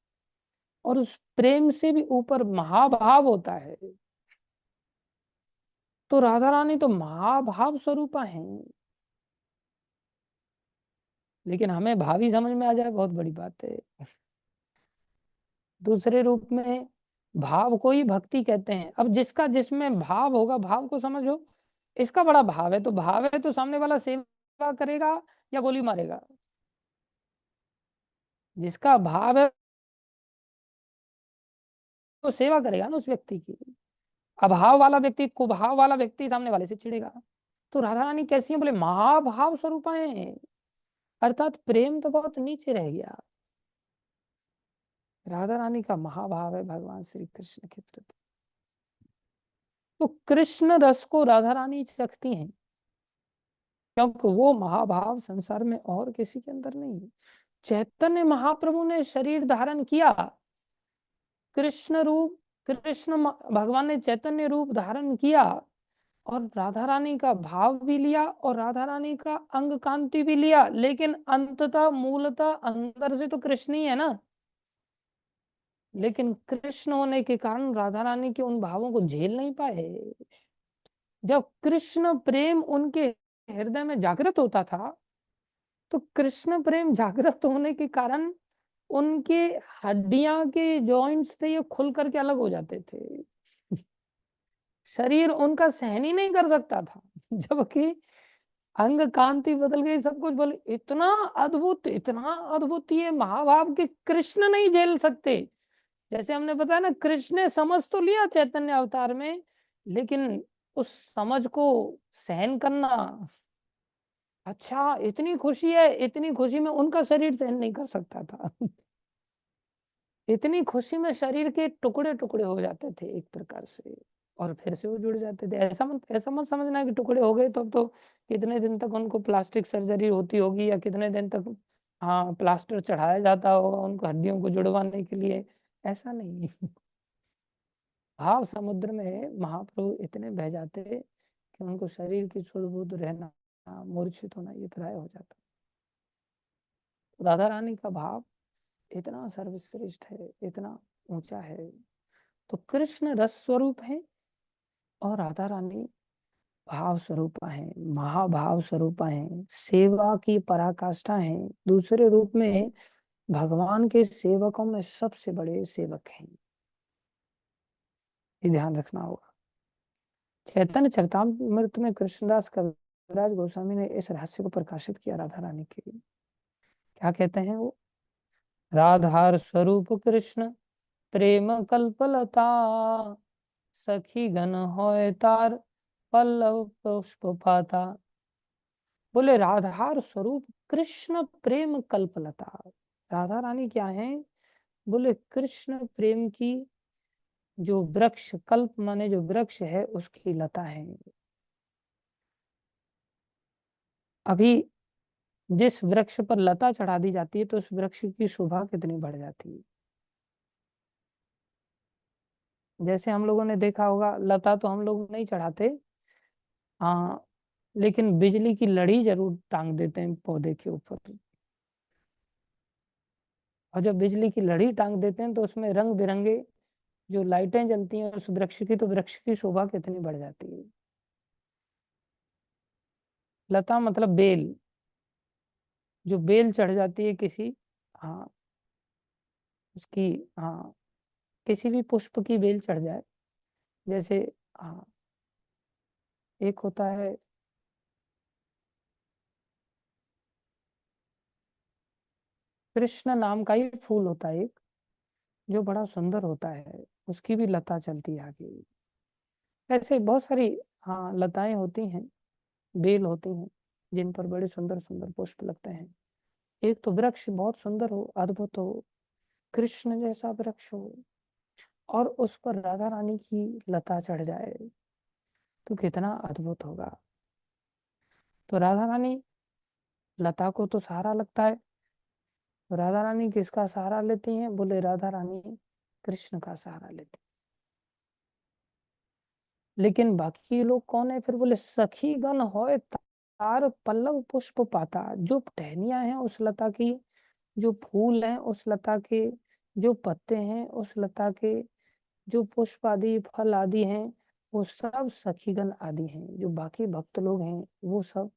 और उस प्रेम से भी ऊपर महाभाव होता है। तो राधा रानी तो महाभाव स्वरूपा हैं। लेकिन हमें भावी समझ में आ जाए बहुत बड़ी बात है। दूसरे रूप में भाव को ही भक्ति कहते हैं। अब जिसका जिसमें भाव होगा, भाव को समझो, इसका बड़ा भाव है तो भाव है तो सामने वाला सेवा करेगा या गोली मारेगा। जिसका भाव है तो सेवा करेगा ना उस व्यक्ति की। अभाव वाला व्यक्ति, कुभाव वाला व्यक्ति सामने वाले से चिढ़ेगा। तो राधा रानी कैसी है, बोले महाभाव स्वरूपाएं हैं, अर्थात प्रेम तो बहुत नीचे रह गया। राधा रानी का महाभाव है भगवान श्री कृष्ण के प्रति। तो कृष्ण रस को राधा रानी रखती हैं, क्योंकि वो महाभाव संसार में और किसी के अंदर नहीं है। चैतन्य महाप्रभु ने शरीर धारण किया, कृष्ण रूप, भगवान ने चैतन्य रूप धारण किया और राधा रानी का भाव भी लिया और राधा रानी का अंग कांति भी लिया, लेकिन अंततः मूलतः अंदर से तो कृष्ण ही है ना। लेकिन कृष्ण होने के कारण राधा रानी के उन भावों को झेल नहीं पाए। जब कृष्ण प्रेम उनके हृदय में जागृत होता था, तो कृष्ण प्रेम जागृत होने के कारण उनके हड्डियां के जॉइंट्स थे ये खुल करके अलग हो जाते थे। शरीर उनका सहन ही नहीं कर सकता था। जबकि अंग कांति बदल गई, सब कुछ बोले, इतना अद्भुत ये महाभाव के कृष्ण नहीं झेल सकते। जैसे हमने बताया ना, कृष्ण ने समझ तो लिया चैतन्य अवतार में, लेकिन उस समझ को सहन करना, अच्छा इतनी खुशी है, इतनी खुशी में उनका शरीर सहन नहीं कर सकता था। इतनी खुशी में शरीर के टुकड़े-टुकड़े हो जाते थे एक प्रकार से और फिर से वो जुड़ जाते थे। ऐसा मत समझना कि टुकड़े हो गए तो अब तो कितने दिन तक उनको प्लास्टिक सर्जरी होती होगी या कितने दिन तक हाँ, प्लास्टर चढ़ाया जाता होगा उनको हड्डियों को जुड़वाने के लिए, ऐसा नहीं। भाव समुद्र में महाप्रभु इतने बह जाते कि उनको शरीर की सुध-बुध रहना, मूर्छित होना ये प्राय हो जाता। राधा रानी का भाव इतना सर्वश्रेष्ठ है, इतना ऊँचा है। तो कृष्ण रस स्वरूप है और राधा रानी भाव स्वरूपा है, महाभाव स्वरूपा है, सेवा की पराकाष्ठा है। दूसरे रूप में भगवान के सेवकों में सबसे बड़े सेवक हैं। ये ध्यान रखना होगा। चैतन्य चरितामृत में कृष्णदास कविराज गोस्वामी ने इस रहस्य को प्रकाशित किया राधा रानी के लिए। क्या कहते हैं वो? राधार स्वरूप कृष्ण प्रेम कल्पलता, सखी गण होय तार पल्लव पुष्प पाता। बोले राधार स्वरूप कृष्ण प्रेम कल्पलता। राधा रानी क्या है? बोले कृष्ण प्रेम की जो वृक्ष, कल्प माने जो वृक्ष है उसकी लता है। अभी जिस वृक्ष पर लता चढ़ा दी जाती है तो उस वृक्ष की शोभा कितनी बढ़ जाती है। जैसे हम लोगों ने देखा होगा, लता तो हम लोग नहीं चढ़ाते, हाँ, लेकिन बिजली की लड़ी जरूर टांग देते हैं पौधे के ऊपर। और जब बिजली की लड़ी टांग देते हैं तो उसमें रंग बिरंगे जो लाइटें जलती हैं उस वृक्ष की, तो वृक्ष की शोभा कितनी बढ़ जाती है। लता मतलब बेल, जो बेल चढ़ जाती है किसी, हाँ, उसकी, हाँ, किसी भी पुष्प की बेल चढ़ जाए, जैसे, हाँ, एक होता है कृष्ण नाम का ही फूल होता है एक, जो बड़ा सुंदर होता है, उसकी भी लता चलती है आगे। ऐसे बहुत सारी, हाँ, लताएं होती हैं, बेल होती हैं, जिन पर बड़े सुंदर सुंदर पुष्प लगते हैं। एक तो वृक्ष बहुत सुंदर हो, अद्भुत हो, कृष्ण जैसा वृक्ष हो और उस पर राधा रानी की लता चढ़ जाए तो कितना अद्भुत होगा। तो राधा रानी लता को तो सहारा लगता है। तो राधा रानी किसका सहारा लेती हैं? बोले राधा रानी कृष्ण का सहारा लेती। लेकिन बाकी लोग कौन है फिर? बोले सखी गण होए तार पल्लव पुष्प पाता। जो टहनियां हैं उस लता की, जो फूल हैं उस लता के, जो पत्ते हैं उस लता के, जो पुष्प आदि फल आदि हैं वो सब सखीगण आदि हैं। जो बाकी भक्त लोग हैं वो सब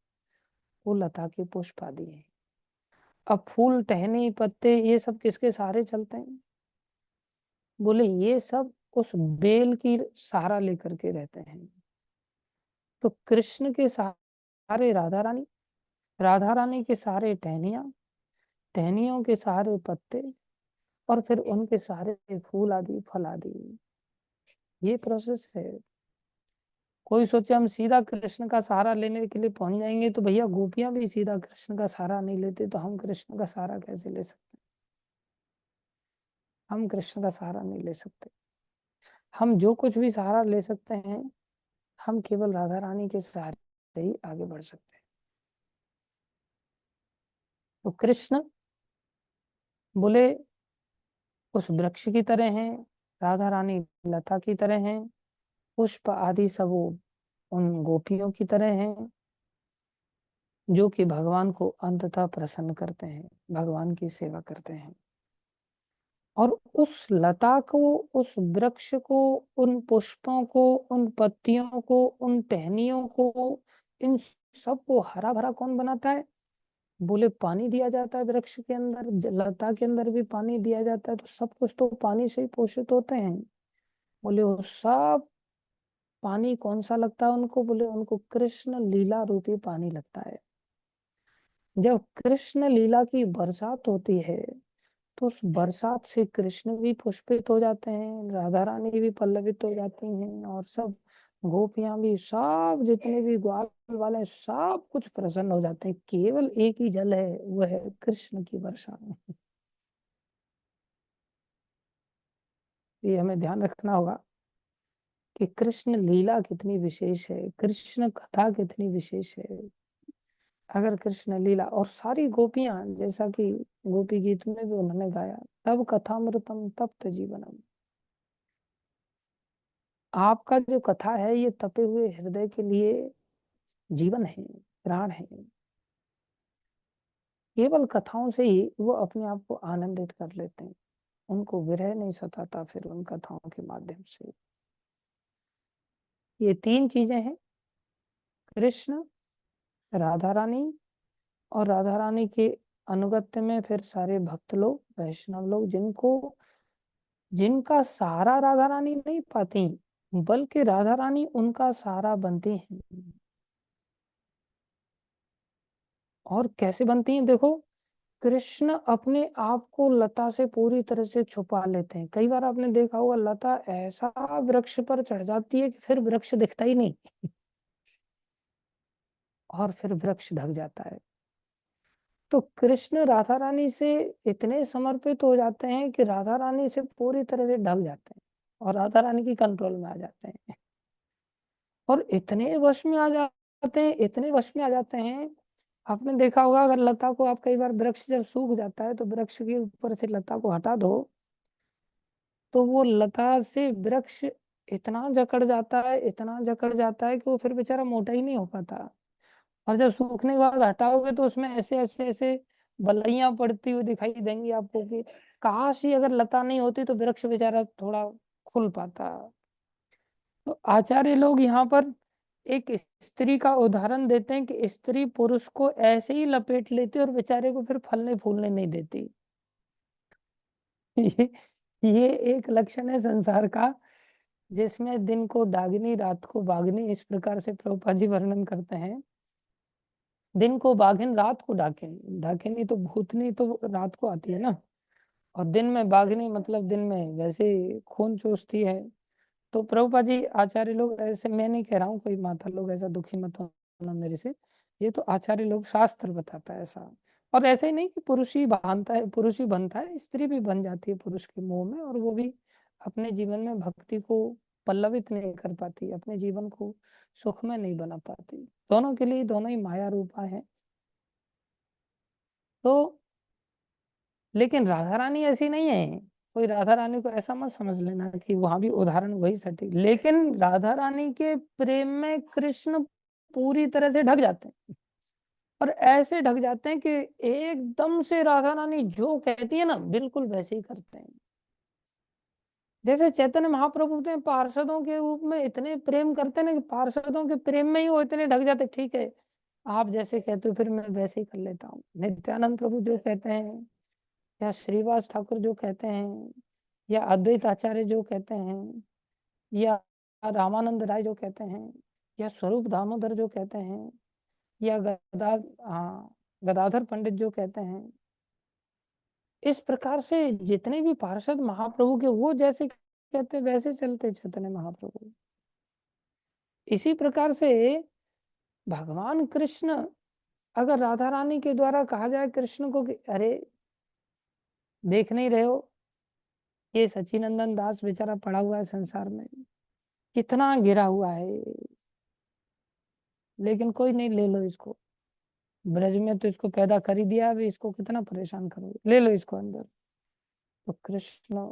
वो लता के पुष्प आदि हैं। अब फूल टहनी पत्ते ये सब किसके सहारे चलते हैं? बोले ये सब उस बेल की सहारा लेकर के रहते हैं। तो कृष्ण के सहारे राधा रानी, राधा रानी के सहारे टहनियां, टहनियों के सहारे पत्ते और फिर उनके सहारे फूल आदि फल आदि। ये प्रोसेस है। कोई सोचे हम सीधा कृष्ण का सहारा लेने के लिए पहुंच जाएंगे, तो भैया गोपियां भी सीधा कृष्ण का सहारा नहीं लेते, तो हम कृष्ण का सहारा कैसे ले सकते? हम कृष्ण का सहारा नहीं ले सकते। हम जो कुछ भी सहारा ले सकते हैं, हम केवल राधा रानी के सहारे ही आगे बढ़ सकते हैं। तो कृष्ण बोले उस वृक्ष की तरह हैं, राधा रानी लता की तरह हैं, पुष्प आदि सब वो उन गोपियों की तरह हैं जो कि भगवान को अंततः प्रसन्न करते हैं, भगवान की सेवा करते हैं। और उस लता को, उस वृक्ष को, उन पुष्पों को, उन पत्तियों को, उन टहनियों को, इन सबको हरा भरा कौन बनाता है? बोले पानी दिया जाता है वृक्ष के अंदर, लता के अंदर भी पानी दिया जाता है, तो सब कुछ तो पानी से ही पोषित होते हैं। बोले वो सब पानी कौन सा लगता है उनको? बोले उनको कृष्ण लीला रूपी पानी लगता है। जब कृष्ण लीला की बरसात होती है तो उस बरसात से कृष्ण भी पुष्पित हो जाते हैं, राधा रानी भी पल्लवित हो जाती हैं और सब गोपियां भी, सब जितने भी ग्वाल वाले हैं, सब कुछ प्रसन्न हो जाते हैं। केवल एक ही जल है, वो है कृष्ण की वर्षा। ये हमें ध्यान रखना होगा कि कृष्ण लीला कितनी विशेष है, कृष्ण कथा कितनी विशेष है। अगर कृष्ण लीला और सारी गोपियां, जैसा कि गोपी गीत में भी उन्होंने गाया, तब कथामृतम तप्त जीवनम, आपका जो कथा है ये तपे हुए हृदय के लिए जीवन है, प्राण है। केवल कथाओं से ही वो अपने आप को आनंदित कर लेते हैं, उनको विरह नहीं सताता फिर उन कथाओं के माध्यम से। ये तीन चीजें हैं, कृष्ण, राधा रानी, और राधा रानी के अनुगत्य में फिर सारे भक्त लोग, वैष्णव लोग, जिनका सहारा राधा रानी नहीं पाती, बल्कि राधा रानी उनका सहारा बनती हैं। और कैसे बनती हैं देखो, कृष्ण अपने आप को लता से पूरी तरह से छुपा लेते हैं। कई बार आपने देखा होगा, लता ऐसा वृक्ष पर चढ़ जाती है कि फिर वृक्ष दिखता ही नहीं, और फिर वृक्ष ढक जाता है। तो कृष्ण राधा रानी से इतने समर्पित हो जाते हैं कि राधा रानी से पूरी तरह से ढक जाते हैं और राधा रानी की कंट्रोल में आ जाते हैं, और इतने वश में आ जाते हैं, इतने वश में आ जाते हैं। आपने देखा होगा, अगर लता को आप, कई बार वृक्ष जब सूख जाता है तो वृक्ष के ऊपर से लता को हटा दो, तो वो लता से वृक्ष इतना जकड़ जाता है, इतना जकड़ जाता है कि वो फिर बेचारा मोटा ही नहीं हो पाता। और जब सूखने के बाद हटाओगे तो उसमें ऐसे ऐसे ऐसे बलैयां पड़ती हुई दिखाई देंगी आपको कि काश ही अगर लता नहीं होती तो वृक्ष बेचारा थोड़ा खुल पाता। तो आचार्य लोग यहाँ पर एक स्त्री का उदाहरण देते हैं कि स्त्री पुरुष को ऐसे ही लपेट लेती है और बेचारे को फिर फलने फूलने नहीं देती। ये ये एक लक्षण है संसार का, जिसमें दिन को डागिनी रात को बागनी, इस प्रकार से प्रभुपाद जी वर्णन करते हैं। दिन को बाघिन रात को डाकिन, डाकिनी तो भूतनी तो रात को आती है ना, और दिन में बाघिनी मतलब दिन में वैसे खून चूसती है। तो प्रभुपाद जी आचार्य लोग ऐसे, मैं नहीं कह रहा हूँ, कोई माता लोग ऐसा दुखी मत होना मेरे से, ये तो आचार्य लोग शास्त्र बताता है ऐसा। और ऐसे ही नहीं कि पुरुष ही बांधता है, पुरुष ही बनता है, स्त्री भी बन जाती है पुरुष के मोह में, और वो भी अपने जीवन में भक्ति को पल्लवित नहीं कर पाती, अपने जीवन को सुखमय नहीं बना पाती। दोनों के लिए दोनों ही माया रूपा है। तो लेकिन राधा रानी ऐसी नहीं है, कोई राधा रानी को ऐसा मत समझ लेना कि वहां भी उदाहरण वही सटीक। लेकिन राधा रानी के प्रेम में कृष्ण पूरी तरह से ढक जाते हैं, और ऐसे ढक जाते हैं कि एकदम से राधा रानी जो कहती है ना बिल्कुल वैसे ही करते हैं। जैसे चैतन्य महाप्रभु ने पार्षदों के रूप में इतने प्रेम करते हैं ना, कि पार्षदों के प्रेम में ही वो इतने ढक जाते, ठीक है आप जैसे कहते हो फिर मैं वैसे ही कर लेता हूँ। नित्यानंद प्रभु जो कहते हैं, या श्रीवास ठाकुर जो कहते हैं, या अद्वैत आचार्य जो कहते हैं, या रामानंद राय जो कहते हैं, या स्वरूप दामोदर जो कहते हैं, या गदाधर पंडित जो कहते हैं, इस प्रकार से जितने भी पार्षद महाप्रभु के, वो जैसे कहते वैसे चलते चैतन्य महाप्रभु। इसी प्रकार से भगवान कृष्ण, अगर राधा रानी के द्वारा कहा जाए कृष्ण को कि अरे देख नहीं रहे हो, ये सचिनंदन दास बेचारा पड़ा हुआ है संसार में, कितना गिरा हुआ है, लेकिन कोई नहीं, ले लो इसको, ब्रज में तो इसको पैदा कर ही दिया, अभी इसको कितना परेशान करोगे, ले लो इसको अंदर। तो कृष्ण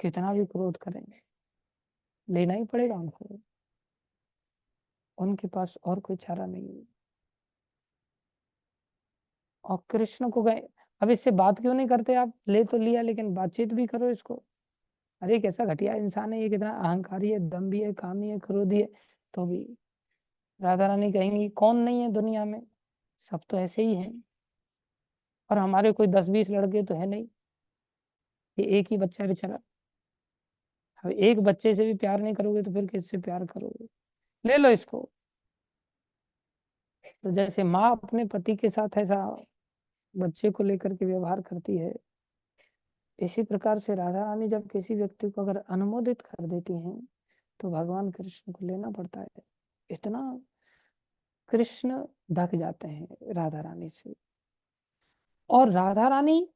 कितना भी क्रोध करेंगे, लेना ही पड़ेगा उनको, उनके पास और कोई चारा नहीं है। और कृष्ण को गए, अब इससे बात क्यों नहीं करते आप, ले तो लिया लेकिन बातचीत भी करो इसको। अरे कैसा घटिया इंसान है ये, कितना अहंकारी है, दम्भी है, कामी है, क्रोधी है। तो भी राधा रानी कहेंगी कौन नहीं है दुनिया में, सब तो ऐसे ही हैं, और हमारे कोई 10-20 लड़के तो है नहीं, ये एक ही बच्चा है बेचारा। अब एक बच्चे से भी प्यार नहीं करोगे तो फिर किससे प्यार करोगे, ले लो इसको। तो जैसे माँ अपने पति के साथ ऐसा बच्चे को लेकर के व्यवहार करती है, इसी प्रकार से राधा रानी जब किसी व्यक्ति को अगर अनुमोदित कर देती हैं तो भगवान कृष्ण को लेना पड़ता है। इतना कृष्ण ढक जाते हैं राधा रानी से। और राधा रानी,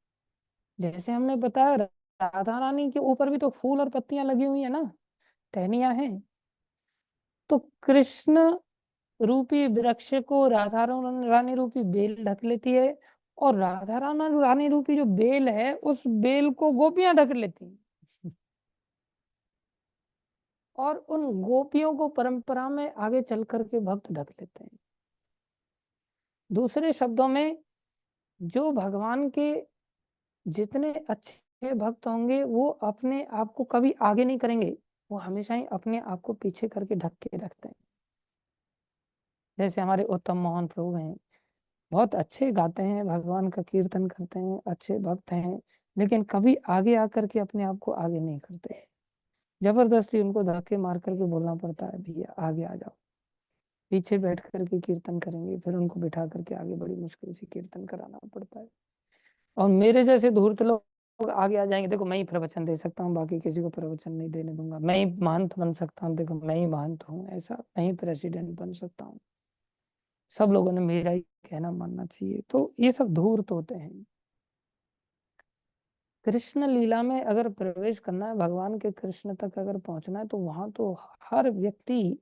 जैसे हमने बताया, राधा रानी के ऊपर भी तो फूल और पत्तियां लगी हुई है ना, टहनियां हैं। तो कृष्ण रूपी वृक्ष को राधा रानी रूपी बेल ढक लेती है, और राधा रानी रूपी जो बेल है उस बेल को गोपियां ढक लेती हैं। और उन गोपियों को परंपरा में आगे चल करके भक्त ढक लेते हैं। दूसरे शब्दों में, जो भगवान के जितने अच्छे भक्त होंगे वो अपने आप को कभी आगे नहीं करेंगे, वो हमेशा ही अपने आप को पीछे करके ढक के रखते हैं। जैसे हमारे उत्तम मोहन प्रभु हैं, बहुत अच्छे गाते हैं, भगवान का कीर्तन करते हैं, अच्छे भक्त हैं, लेकिन कभी आगे आकर के अपने आप को आगे नहीं करते। जबरदस्ती उनको धक्के मार करके बोलना पड़ता है, भैया आगे आ जाओ। पीछे बैठ करके कीर्तन करेंगे, फिर उनको बिठा करके आगे बड़ी मुश्किल से कीर्तन कराना पड़ता है। और मेरे जैसे धूर्त लोग आगे आ जाएंगे, देखो मैं ही प्रवचन दे सकता हूँ, बाकी किसी को प्रवचन नहीं देने दूंगा, मैं ही महंत बन सकता हूँ, देखो मैं ही महंत हूँ, ऐसा मैं ही प्रेसिडेंट बन सकता हूँ, सब लोगों ने मेरा ही कहना मानना चाहिए। तो ये सब धूर्त होते हैं। कृष्ण लीला में अगर प्रवेश करना है, भगवान के कृष्ण तक अगर पहुंचना है, तो वहां तो हर व्यक्ति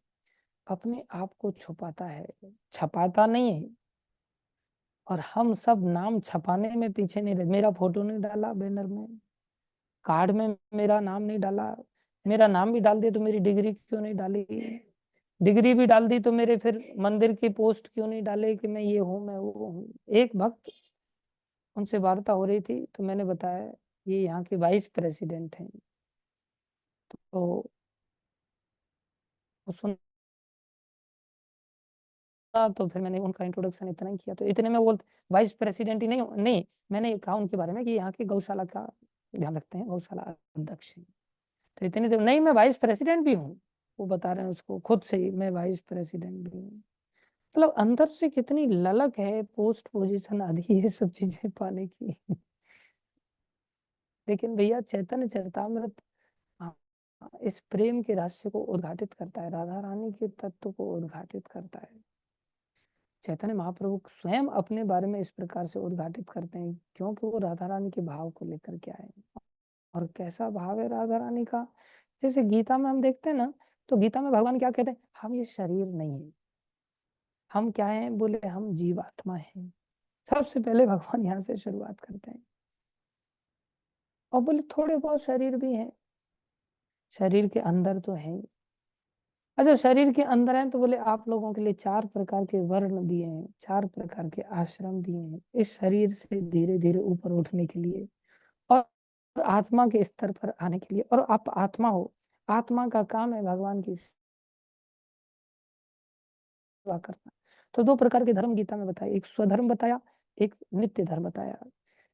अपने आप को छुपाता है, छपाता नहीं है। और हम सब नाम छपाने में पीछे नहीं रहे। मेरा फोटो नहीं डाला बैनर में, कार्ड में मेरा नाम नहीं डाला, मेरा नाम भी डाल दिया तो मेरी डिग्री क्यों नहीं डाली, डिग्री भी डाल दी तो मेरे फिर मंदिर की पोस्ट क्यों नहीं डाले कि मैं ये हूँ मैं वो हूँ। एक भक्त, उनसे वार्ता हो रही थी तो मैंने बताया ये यहाँ के वाइस प्रेसिडेंट हैं। तो वो सुना, तो फिर मैंने उनका इंट्रोडक्शन इतना ही किया, तो इतने में वो वाइस प्रेसिडेंट ही नहीं नहीं, मैंने कहा उनके बारे में कि यहाँ के गौशाला का ध्यान रखते हैं, गौशाला अध्यक्ष हैं। तो इतनी देर नहीं, मैं वाइस प्रेसिडेंट भी हूँ, वो बता रहे हैं उसको खुद से ही, मैं वाइस प्रेसिडेंट भी हूँ। मतलब अंदर से कितनी ललक है पोस्ट पोजीशन आदि ये सब चीजें पाने की। लेकिन भैया चैतन्य चरितामृत हाँ, इस प्रेम के रहस्य को उद्घाटित करता है, राधा रानी के तत्व को उद्घाटित करता है। चैतन्य महाप्रभु स्वयं अपने बारे में इस प्रकार से उद्घाटित करते हैं, क्योंकि वो राधा रानी के भाव को लेकर के आए। और कैसा भाव है राधा रानी का, जैसे गीता में हम देखते हैं ना, तो गीता में भगवान क्या कहते हैं, हम ये शरीर नहीं है, हम क्या हैं, बोले हम जीवात्मा हैं। सबसे पहले भगवान यहाँ से शुरुआत करते हैं। और बोले थोड़े बहुत शरीर भी हैं, शरीर के अंदर तो है ही। अच्छा शरीर के अंदर है तो बोले आप लोगों के लिए 4 प्रकार के वर्ण दिए हैं, 4 प्रकार के आश्रम दिए हैं, इस शरीर से धीरे धीरे ऊपर उठने के लिए और आत्मा के स्तर पर आने के लिए। और आप आत्मा हो, आत्मा का काम है भगवान की सेवा करना। तो 2 प्रकार के धर्म गीता में बताया, एक स्वधर्म बताया, एक नित्य धर्म बताया।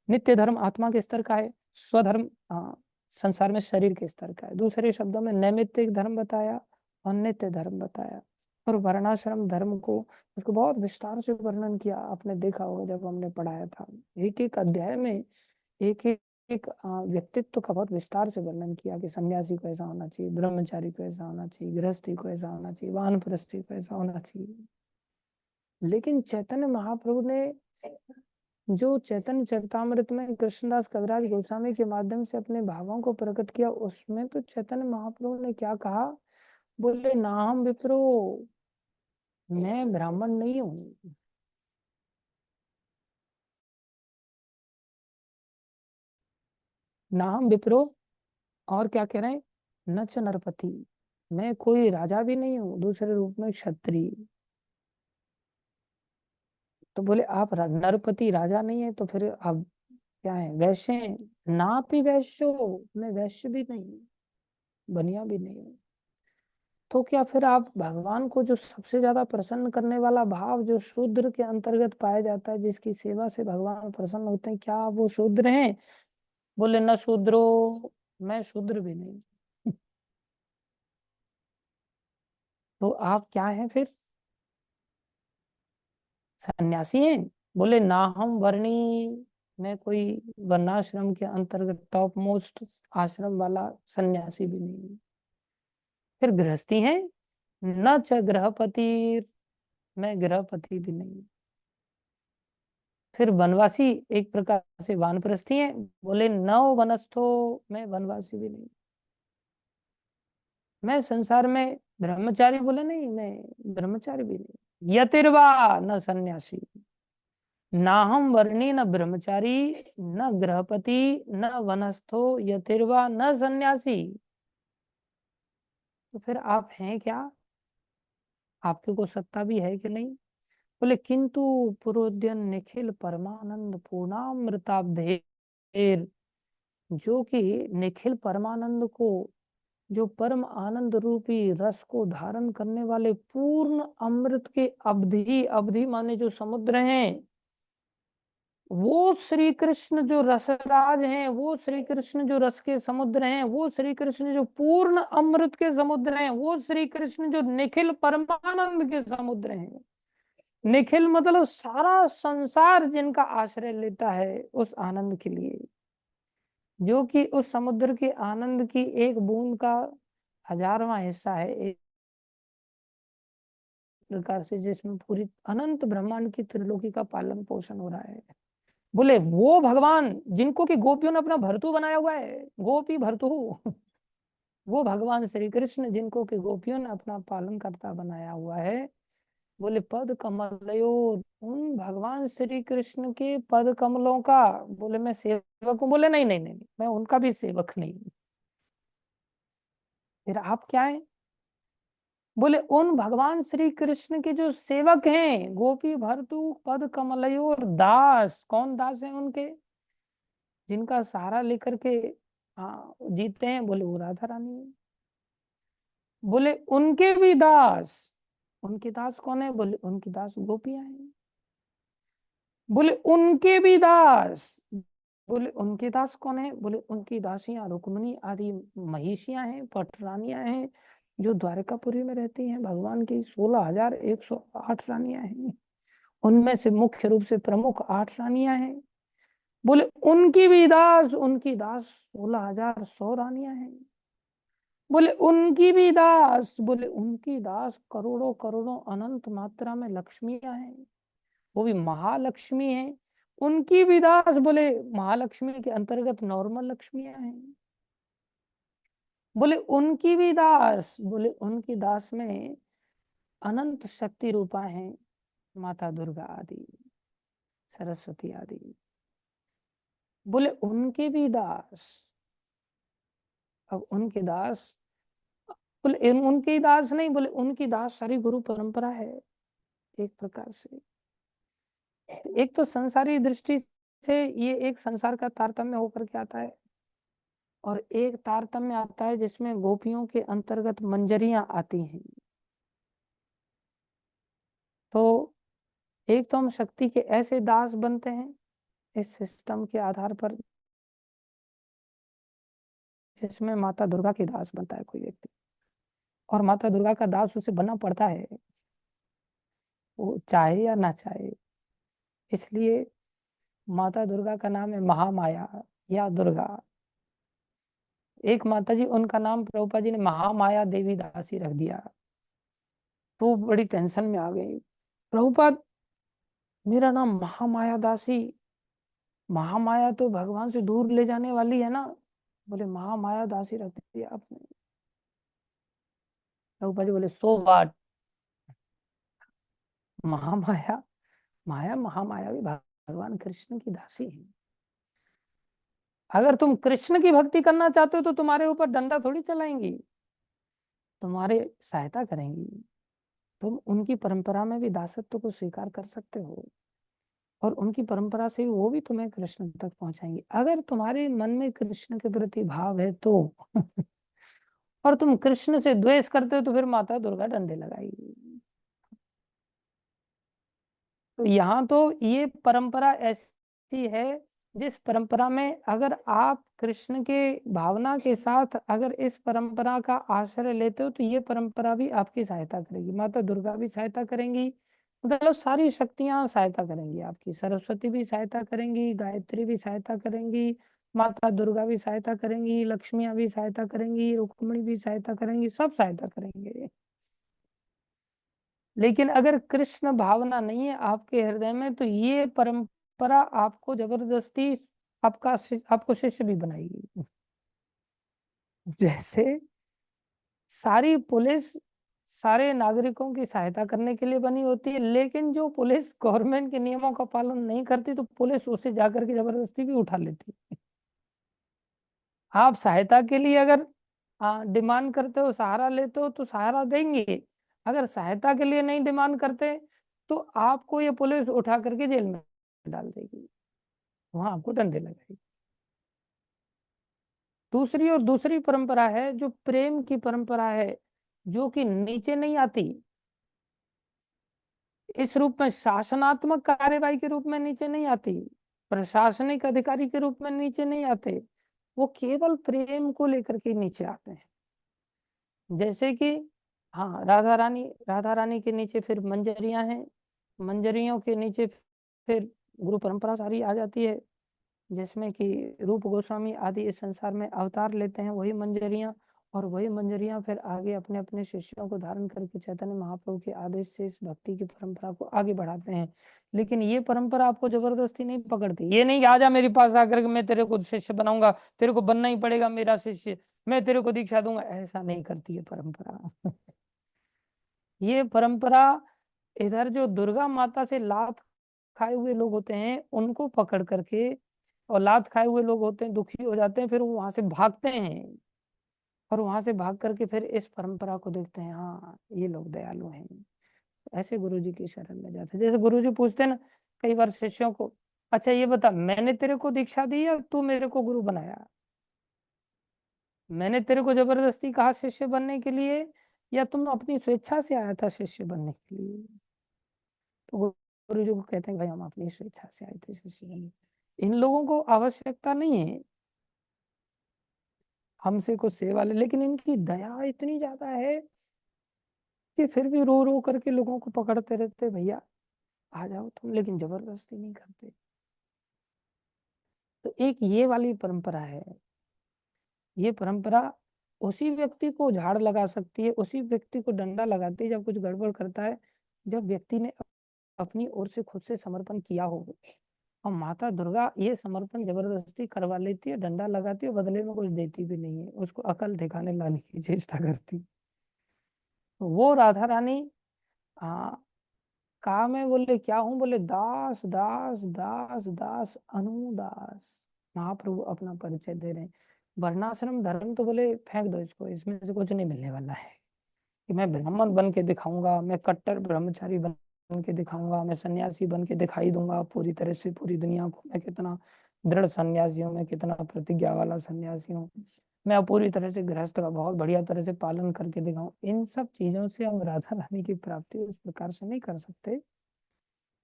नित्य धर्म आत्मा के स्तर का है, स्वधर्म संसार में शरीर के स्तर का है। दूसरे शब्दों में नैमित्तिक धर्म बताया और नित्य धर्म बताया। और वर्णाश्रम धर्म को उसको बहुत विस्तार से वर्णन किया, आपने देखा होगा जब हमने पढ़ाया था। एक एक अध्याय में एक एक व्यक्तित्व का बहुत विस्तार से वर्णन किया कि सन्यासी को ऐसा होना चाहिए, ब्रह्मचारी को ऐसा होना चाहिए, गृहस्थी को ऐसा होना चाहिए, वानप्रस्थी को ऐसा होना चाहिए। लेकिन चैतन्य महाप्रभु ने जो चैतन्य चरितामृत में कृष्णदास कविराज गोस्वामी के माध्यम से अपने भावों को प्रकट किया, उसमें तो चैतन्य महाप्रभु ने क्या कहा, बोले ना हम विप्रो, मैं ब्राह्मण नहीं हूँ। ना हम विप्रो, और क्या कह रहे हैं, न च नरपति, मैं कोई राजा भी नहीं हूँ, दूसरे रूप में क्षत्रिय। तो बोले आप नरपति राजा नहीं है तो फिर आप क्या है, वैश्य हैं? ना भी वैश्य हो, मैं वैश्य भी नहीं हूँ, बनिया भी नहीं हूँ। तो क्या फिर आप भगवान को जो सबसे ज्यादा प्रसन्न करने वाला भाव जो शूद्र के अंतर्गत पाया जाता है, जिसकी सेवा से भगवान प्रसन्न होते हैं, क्या आप वो शूद्र हैं? बोले न शूद्रो, मैं शूद्र भी नहीं। तो आप क्या हैं फिर, सन्यासी हैं? बोले ना हम वर्णी, मैं कोई वर्णाश्रम के अंतर्गत टॉप मोस्ट आश्रम वाला सन्यासी भी नहीं हूँ। फिर गृहस्थी हैं? न च गृहपति, मैं गृहपति भी नहीं। फिर वनवासी एक प्रकार से वानप्रस्थी हैं। बोले नव वनस्थो, मैं वनवासी भी नहीं, मैं संसार में ब्रह्मचारी, बोले नहीं मैं ब्रह्मचारी भी नहीं। यतिर्वा न सन्यासी, ना हम वर्णी न ब्रह्मचारी, न गृहपति, न वनस्थो, यतिर्वा न सन्यासी। तो फिर आप हैं क्या? आपके को सत्ता भी है कि नहीं? बोले किंतु पुरोद्यन निखिल परमानंद पूर्णामृताब्धेर, जो कि निखिल परमानंद को, जो परम आनंद रूपी रस को धारण करने वाले पूर्ण अमृत के अवधि, अवधि माने जो समुद्र हैं, वो श्री कृष्ण जो रसराज हैं, वो श्री कृष्ण जो रस के समुद्र हैं, वो श्री कृष्ण जो पूर्ण अमृत के समुद्र हैं, वो श्री कृष्ण जो निखिल परमानंद के समुद्र हैं। निखिल मतलब सारा संसार जिनका आश्रय लेता है उस आनंद के लिए, जो कि उस समुद्र के आनंद की एक बूंद का 1000वां हिस्सा है, एक प्रकार से जिसमें पूरी अनंत ब्रह्मांड की त्रिलोकी का पालन पोषण हो रहा है। बोले वो भगवान जिनको कि गोपियों ने अपना भर्तु बनाया हुआ है, गोपी भर्तु वो भगवान श्री कृष्ण जिनको कि गोपियों ने अपना पालन करता बनाया हुआ है। बोले पद कमलयो, उन भगवान श्री कृष्ण के पद कमलों का, बोले मैं सेवक हूं। बोले नहीं नहीं नहीं, मैं उनका भी सेवक नहीं। फिर आप क्या है? बोले उन भगवान श्री कृष्ण के जो सेवक हैं, गोपी भर्तु पद कमलयो दास। कौन दास है उनके? जिनका सहारा लेकर के हाँ जीते हैं, बोले वो राधा रानी है। बोले उनके भी दास, उनके दास कौन है? बोले उनकी दास गोपियां हैं। बोले उनके भी दास, बोले उनके दास कौन है? बोले उनकी दासियां रुक्मिणी आदि महिषियां हैं, पटरानियां हैं, जो द्वारकापुरी में रहती हैं। भगवान की 16,108 रानियां हैं, उनमें से मुख्य रूप से प्रमुख 8 रानियां हैं। बोले उनकी भी दास, उनकी दास 16,100 रानियां हैं। बोले उनकी भी दास, बोले उनकी दास करोड़ों करोड़ों अनंत मात्रा में लक्ष्मियां हैं, वो भी महालक्ष्मी है। उनकी भी दास, बोले महालक्ष्मी के अंतर्गत नॉर्मल लक्ष्मियां हैं। बोले उनकी भी दास, बोले उनकी दास में अनंत शक्ति रूपा हैं, माता दुर्गा आदि, सरस्वती आदि। बोले उनके भी दास, अब उनके दास, बोले उनके दास नहीं, बोले उनकी दास सारी गुरु परंपरा है एक प्रकार से। एक तो संसारी दृष्टि से ये एक संसार का तारतम्य होकर के आता है, और एक तारतम्य आता है जिसमें गोपियों के अंतर्गत मंजरियां आती हैं। तो एक तो हम शक्ति के ऐसे दास बनते हैं इस सिस्टम के आधार पर, जिसमें माता दुर्गा के दास बनता है कोई व्यक्ति, और माता दुर्गा का दास उसे बनना पड़ता है, वो चाहे या ना चाहे। इसलिए माता दुर्गा का नाम है महामाया या दुर्गा। एक माता जी, उनका नाम प्रभुपा जी ने महामाया देवी दासी रख दिया, तो बड़ी टेंशन में आ गई। प्रभुपाद मेरा नाम महामाया दासी, महामाया तो भगवान से दूर ले जाने वाली है ना। बोले महामाया दासी रख दिया आपने। प्रभुपा जी बोले सो व्हाट, महामाया, माया महामाया भी भगवान कृष्ण की दासी है। अगर तुम कृष्ण की भक्ति करना चाहते हो तो तुम्हारे ऊपर डंडा थोड़ी चलाएंगी, तुम्हारे सहायता करेंगी। तुम उनकी परंपरा में भी दासत्व को स्वीकार कर सकते हो, और उनकी परंपरा से वो भी तुम्हें कृष्ण तक पहुंचाएंगे, अगर तुम्हारे मन में कृष्ण के प्रति भाव है तो। और तुम कृष्ण से द्वेष करते हो तो फिर माता दुर्गा डंडे लगाएगी। तो यहाँ तो ये परंपरा ऐसी है जिस परंपरा में अगर आप कृष्ण के भावना के साथ अगर इस परंपरा का आश्रय लेते हो तो ये परंपरा भी आपकी सहायता करेगी, माता दुर्गा भी सहायता करेंगी, मतलब सारी शक्तियां सहायता करेंगी आपकी, सरस्वती भी सहायता करेंगी, गायत्री भी सहायता करेंगी, माता दुर्गा भी सहायता करेंगी, लक्ष्मियां भी सहायता करेंगी, रुक्मिणी भी सहायता करेंगी, सब सहायता करेंगे। लेकिन अगर कृष्ण भावना नहीं है आपके हृदय में तो ये परंपरा परंपरा आपको जबरदस्ती आपको शिष्य भी बनाएगी। जैसे सारी पुलिस सारे नागरिकों की सहायता करने के लिए बनी होती है, लेकिन जो पुलिस गवर्नमेंट के नियमों का पालन नहीं करती तो पुलिस उसे जाकर के जबरदस्ती भी उठा लेती है। आप सहायता के लिए अगर डिमांड करते हो, सहारा लेते हो तो सहारा देंगे। अगर सहायता के लिए नहीं डिमांड करते तो आपको ये पुलिस उठा करके जेल में डाल देगी, वहां आपको डंडे लगाएगी। दूसरी परंपरा है जो प्रेम की परंपरा है, जो कि नीचे नहीं आती, इस रूप में शासनात्मक कार्यवाही के रूप में नीचे नहीं आती, प्रशासनिक अधिकारी के रूप में नीचे नहीं आते, वो केवल प्रेम को लेकर के नीचे आते हैं। जैसे कि हाँ, राधा रानी के नीचे फिर मंजरियां हैं, मंजरियों के नीचे फिर गुरु परंपरा सारी आ जाती है, जिसमें कि रूप गोस्वामी आदि इस संसार में अवतार लेते हैं, वही मंजरियां, और वही मंजरियां फिर आगे अपने अपने शिष्यों को धारण करके चैतन्य महाप्रभु के आदेश से इस भक्ति की परंपरा को आगे बढ़ाते हैं। लेकिन ये परंपरा आपको जबरदस्ती नहीं पकड़ती, ये नहीं कि आजा मेरे पास आकर के मैं तेरे को शिष्य बनाऊंगा, तेरे को बनना ही पड़ेगा मेरा शिष्य, मैं तेरे को दीक्षा दूंगा, ऐसा नहीं करती है परंपरा। ये परंपरा इधर जो दुर्गा माता से लात खाए हुए लोग होते हैं उनको पकड़ करके, और लात खाए हुए लोग होते हैं दुखी हो जाते हैं, फिर वो वहां से भागते हैं, और वहां से भाग करके फिर इस परंपरा को देखते हैं, हाँ ये लोग दयालु हैं, ऐसे गुरु जी की शरण में जाते हैं। जैसे गुरु जी पूछते हैं ना कई बार शिष्यों को, अच्छा ये बता, मैंने तेरे को दीक्षा दी या तू मेरे को गुरु बनाया? मैंने तेरे को जबरदस्ती कहा शिष्य बनने के लिए, या तुम अपनी स्वेच्छा से आया था शिष्य बनने के लिए? तो गुरु जी को कहते हैं भाई हम अपनी स्वेच्छा से आए थे शिष्य बनने, इन लोगों को आवश्यकता नहीं है हमसे कुछ सेवा ले, लेकिन इनकी दया इतनी ज्यादा है कि फिर भी रो रो करके लोगों को पकड़ते रहते, भैया आ जाओ तुम, लेकिन जबरदस्ती नहीं करते। तो एक ये वाली परंपरा है, ये परंपरा उसी व्यक्ति को झाड़ लगा सकती है, उसी व्यक्ति को डंडा लगाती है जब कुछ गड़बड़ करता है, जब व्यक्ति ने अपनी ओर से खुद से समर्पण किया हो। और माता दुर्गा ये समर्पण जबरदस्ती करवा लेती है, डंडा लगाती है, बदले में कुछ देती भी नहीं है, उसको अकल दिखाने लाने की चेष्टा करती। वो राधा रानी कहा मैं, बोले क्या हूं? बोले दास दास दास दास अनुदास। महाप्रभु अपना परिचय दे रहे हैं। वर्णाश्रम धर्म तो बोले फेंक दो इसको, इसमें से कुछ नहीं मिलने वाला है, कि मैं ब्राह्मण बन के दिखाऊंगा, मैं कट्टर ब्रह्मचारी बन के दिखाऊंगा, मैं सन्यासी बन के दिखाई दूंगा पूरी तरह से पूरी दुनिया को, मैं कितना दृढ़ सन्यासी हूँ, मैं कितना प्रतिज्ञा वाला सन्यासी हूँ, मैं पूरी तरह से गृहस्थ का बहुत बढ़िया तरह से पालन करके दिखाऊं। इन सब चीजों से हम राधा रानी की प्राप्ति उस प्रकार से नहीं कर सकते।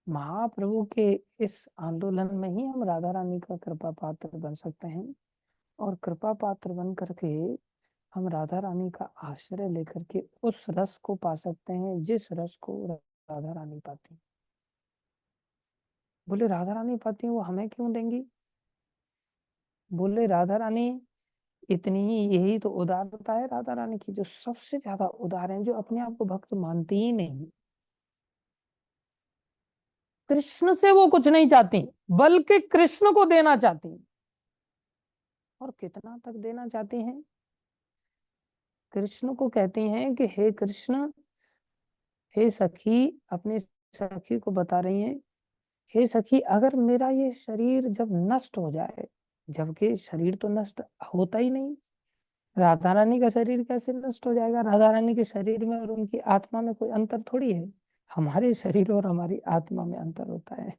महाप्रभु के इस आंदोलन में ही हम राधा रानी का कृपा पात्र बन सकते हैं, और कृपा पात्र बन करके हम राधा रानी का आश्रय लेकर के उस रस को पा सकते हैं जिस रस को राधा रानी पाती। बोले राधा रानी पाती है वो हमें क्यों देंगी? बोले राधा रानी इतनी ही, यही तो उदारता है राधा रानी की, जो सबसे ज्यादा उदार है, जो अपने आप को भक्त मानती ही नहीं। कृष्ण से वो कुछ नहीं चाहती, बल्कि कृष्ण को देना चाहती। और कितना तक देना चाहती हैं? कृष्ण को कहती हैं कि हे कृष्ण, हे सखी, अपनी सखी को बता रही हैं, हे सखी अगर मेरा ये शरीर जब नष्ट हो जाए, जबकि शरीर तो नष्ट होता ही नहीं, राधा रानी का शरीर कैसे नष्ट हो जाएगा? राधा रानी के शरीर में और उनकी आत्मा में कोई अंतर थोड़ी है, हमारे शरीर और हमारी आत्मा में अंतर होता है।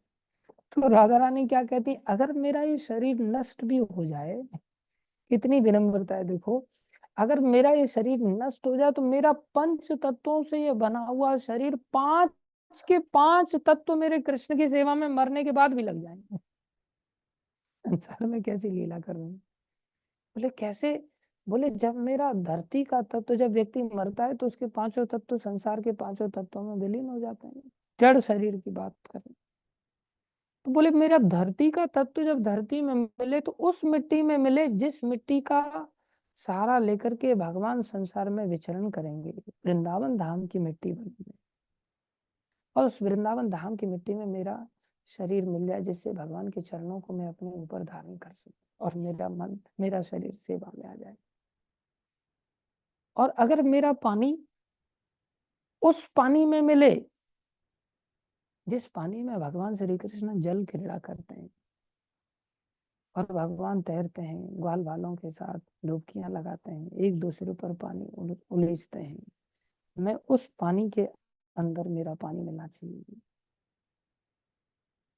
तो राधा रानी क्या कहती है, अगर मेरा ये शरीर नष्ट भी हो जाए, कितनी विनम्रता है देखो, अगर मेरा ये शरीर नष्ट हो जाए तो मेरा पंच तत्वों से ये बना हुआ शरीर, पांच के पांच तत्व मेरे कृष्ण की सेवा में मरने के बाद भी लग जाएंगे। संसार में कैसी लीला कर रहे हैं? बोले कैसे? बोले जब मेरा धरती का तत्व, जब व्यक्ति मरता है तो उसके पांचों तत्व संसार के पांचों तत्वों में विलीन हो जाते हैं, जड़ शरीर की बात करें तो। बोले मेरा धरती का तत्व जब धरती में मिले तो उस मिट्टी में मिले जिस मिट्टी का सहारा लेकर के भगवान संसार में विचरण करेंगे, वृंदावन धाम की मिट्टी बनेगी, और उस वृंदावन धाम की मिट्टी में मेरा शरीर मिल जाए जिससे भगवान के चरणों को मैं अपने ऊपर धारण कर सकूं और मेरा मन, मेरा शरीर सेवा में आ जाए। और अगर मेरा पानी उस पानी में मिले जिस पानी में भगवान श्री कृष्ण जल क्रीड़ा करते हैं और भगवान तैरते हैं, ग्वाल वालों के साथ डुबकियां लगाते हैं, एक दूसरे पर पानी उलीचते हैं, मैं उस पानी के अंदर मेरा पानी मिलना चाहिए।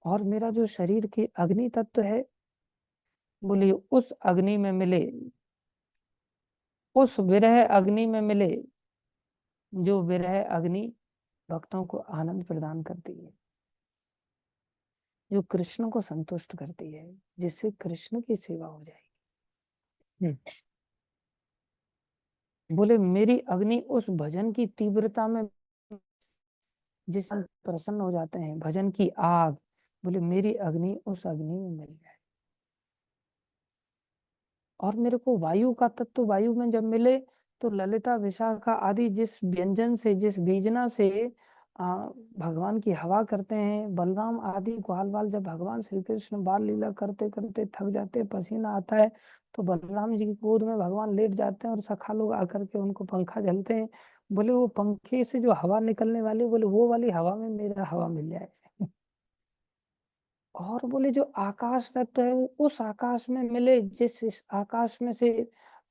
और मेरा जो शरीर की अग्नि तत्व है, बोलिए उस अग्नि में मिले, उस विरह अग्नि में मिले, जो विरह अग्नि भक्तों को आनंद प्रदान करती है, जो कृष्ण को संतुष्ट करती है, जिससे कृष्ण की सेवा हो जाएगी। बोले मेरी अग्नि उस भजन की तीव्रता में जिससे प्रसन्न हो जाते हैं, भजन की आग, बोले मेरी अग्नि उस अग्नि में मिल जाए। और मेरे को वायु का तत्व वायु में जब मिले तो ललिता विशाखा आदि जिस व्यंजन से, जिस बीजना से भगवान की हवा करते हैं, बलराम आदि ग्वाल वाल जब भगवान श्री कृष्ण बाल लीला करते करते थक जाते, पसीना आता है, तो बलराम जी की गोद में भगवान लेट जाते हैं और सखा लोग आकर के उनको पंखा झलते हैं। बोले वो पंखे से जो हवा निकलने वाली, बोले वो वाली हवा में मेरा हवा मिल जाए। और बोले जो आकाश तत्व है वो उस आकाश में मिले जिस इस आकाश में से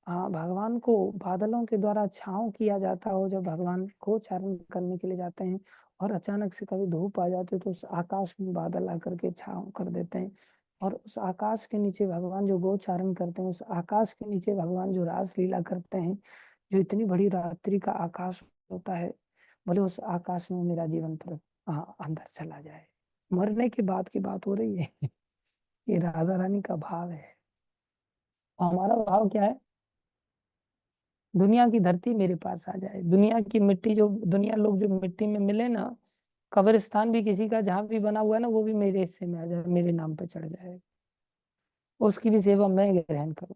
भगवान को बादलों के द्वारा छांव किया जाता हो, जब भगवान गोचारण करने के लिए जाते हैं और अचानक से कभी धूप आ जाती है तो उस आकाश में बादल आकर के छांव कर देते हैं। और उस आकाश के नीचे भगवान जो गोचारण करते हैं, उस आकाश के नीचे भगवान जो रास लीला करते हैं, जो इतनी बड़ी रात्रि का आकाश होता है, बोले उस आकाश में मेरा जीवन पर अंदर चला जाए। मरने के बाद की बात हो रही है। ये राधा रानी का भाव है। और हमारा भाव क्या है? दुनिया की धरती मेरे पास आ जाए, दुनिया की मिट्टी, जो दुनिया लोग जो मिट्टी में मिले ना, कब्रिस्तान भी किसी का जहां भी बना हुआ है ना, वो भी मेरे हिस्से में आ जाए, मेरे नाम पे चढ़ जाए, उसकी भी सेवा मैं ग्रहण करूं।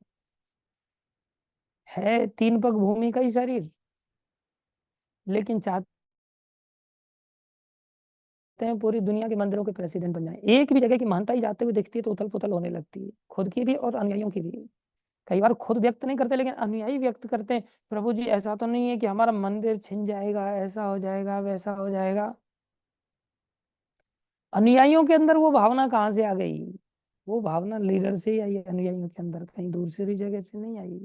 है तीन पग भूमि का ही शरीर, लेकिन चाहते हैं पूरी दुनिया के मंदिरों के प्रेसिडेंट बन जाए। एक भी जगह की महानता ही जाते हुए दिखती है तो उथल पुथल होने लगती है, खुद की भी और अनुयायियों की भी। कई बार खुद व्यक्त नहीं करते लेकिन अनुयायी व्यक्त करते हैं, प्रभु जी ऐसा तो नहीं है कि हमारा मंदिर छिन जाएगा, ऐसा हो जाएगा, वैसा हो जाएगा। अनुयायियों के अंदर वो भावना कहाँ से आ गई? वो भावना लीडर से आई, अनुयायियों के अंदर, कहीं दूसरी जगह से नहीं आई।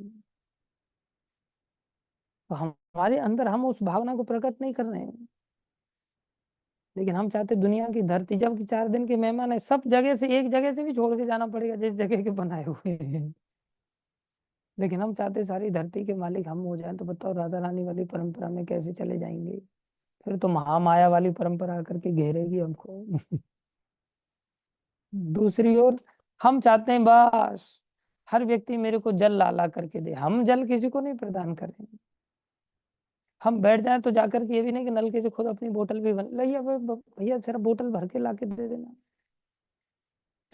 तो हमारे अंदर हम उस भावना को प्रकट नहीं कर रहे हैं, लेकिन हम चाहते दुनिया की धरती, जब कि 4 दिन के मेहमान है, सब जगह से, एक जगह से भी छोड़ के जाना पड़ेगा जिस जगह के बनाए हुए हैं, लेकिन हम चाहते सारी धरती के मालिक हम हो जाएं। तो बताओ राधा रानी वाली परंपरा में कैसे चले जाएंगे? फिर तो महामाया वाली परंपरा आकर के घेरेगी हमको। दूसरी ओर हम चाहते हैं बस हर व्यक्ति मेरे को जल ला ला करके दे, हम जल किसी को नहीं प्रदान करेंगे। हम बैठ जाएं तो जाकर के ये भी नहीं कि नलके से खुद अपनी बोतल भी बन भैया, भैया जरा बोतल भर के ला के दे देना।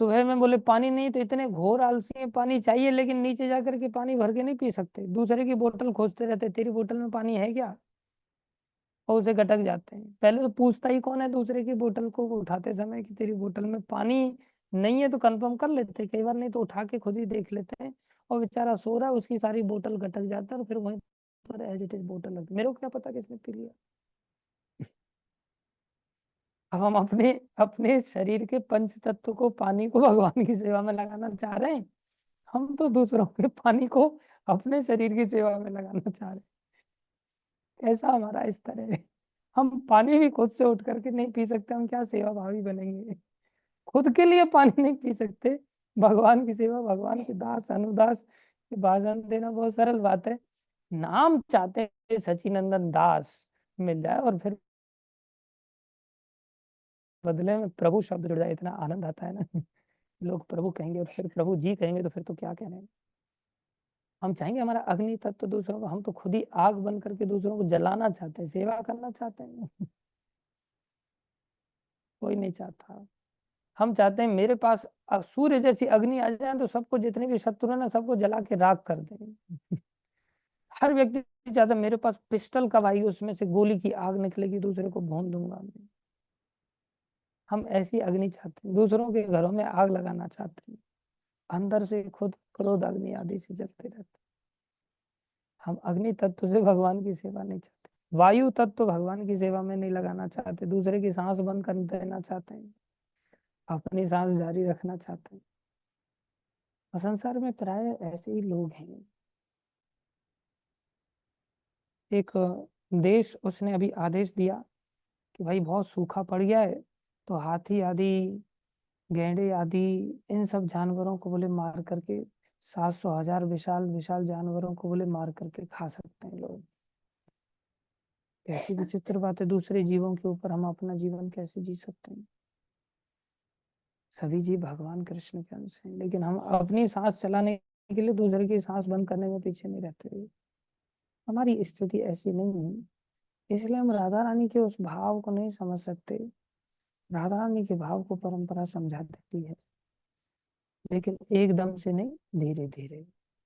सुबह में बोले पानी नहीं, तो इतने घोर आलसी हैं, पानी चाहिए लेकिन नीचे जाकर के पानी भर के नहीं पी सकते, दूसरे की बोतल खोजते रहते, तेरी बोतल में पानी है क्या, और उसे गटक जाते हैं। पहले तो पूछता ही कौन है दूसरे की बोतल को उठाते समय कि तेरी बोतल में पानी नहीं है, तो कंफर्म कर लेते हैं कई बार, नहीं तो उठा के खुद ही देख लेते हैं। और बेचारा सो रहा है, उसकी सारी बोतल गटक जाता है और फिर वहीं पर एज इट इज बोतल रखते, मेरे को क्या पता किसने पी लिया। अब हम अपने अपने शरीर के पंच तत्व को, पानी को भगवान की सेवा में लगाना चाह रहे हैं, हम तो दूसरों के पानी को अपने शरीर की सेवा में लगाना चाह रहे हैं। ऐसा हमारा स्तर है, हम पानी भी खुद से उठ करके नहीं पी सकते, हम क्या सेवा भावी बनेंगे? खुद के लिए पानी नहीं पी सकते, भगवान की सेवा, भगवान के दास अनुदास के भाषण देना बहुत सरल बात है। नाम चाहते हैं सचिनंदन दास मिल जाए और फिर बदले में प्रभु शब्द जुड़ जाए, इतना आनंद आता है ना। लोग प्रभु कहेंगे और फिर प्रभु जी कहेंगे तो फिर तो क्या कहने। हम चाहेंगे हमारा अग्नि तत्व दूसरों को, हम तो खुद ही आग बन करके दूसरों को जलाना चाहते हैं, सेवा करना चाहते हैं। कोई नहीं चाहता। हम चाहते हैं मेरे पास सूर्य जैसी अग्नि आ जाए तो सबको, जितने भी शत्रु है ना, सबको जला के राख कर दें। हर व्यक्ति चाहता है मेरे पास पिस्टल का भाई, उसमें से गोली की आग निकलेगी, दूसरे को भून दूंगा मैं। हम ऐसी अग्नि चाहते हैं, दूसरों के घरों में आग लगाना चाहते हैं, अंदर से खुद क्रोध अग्नि आदि से जलते रहते हैं। हम अग्नि तत्व से भगवान की सेवा नहीं चाहते, वायु तत्व भगवान की सेवा में नहीं लगाना चाहते, दूसरे की सांस बंद कर देना चाहते हैं, अपनी सांस जारी रखना चाहते हैं। और संसार में प्राय ऐसे ही लोग हैं। एक देश, उसने अभी आदेश दिया कि भाई बहुत सूखा पड़ गया है, तो हाथी आदि, गैंडे आदि, इन सब जानवरों को बोले मार करके, 700 1000 विशाल विशाल जानवरों को बोले मार करके खा सकते हैं लोग। कैसी विचित्र बात है, दूसरे जीवों के ऊपर हम अपना जीवन कैसे जी सकते हैं। सभी जीव भगवान कृष्ण के अंश हैं, लेकिन हम अपनी सांस चलाने के लिए दूसरे की सांस बंद करने में पीछे नहीं रहते। हमारी स्थिति ऐसी नहीं है, इसलिए हम राधा रानी के उस भाव को नहीं समझ सकते। राधा रानी के भाव को परंपरा समझा देती है, लेकिन एकदम से नहीं, धीरे धीरे।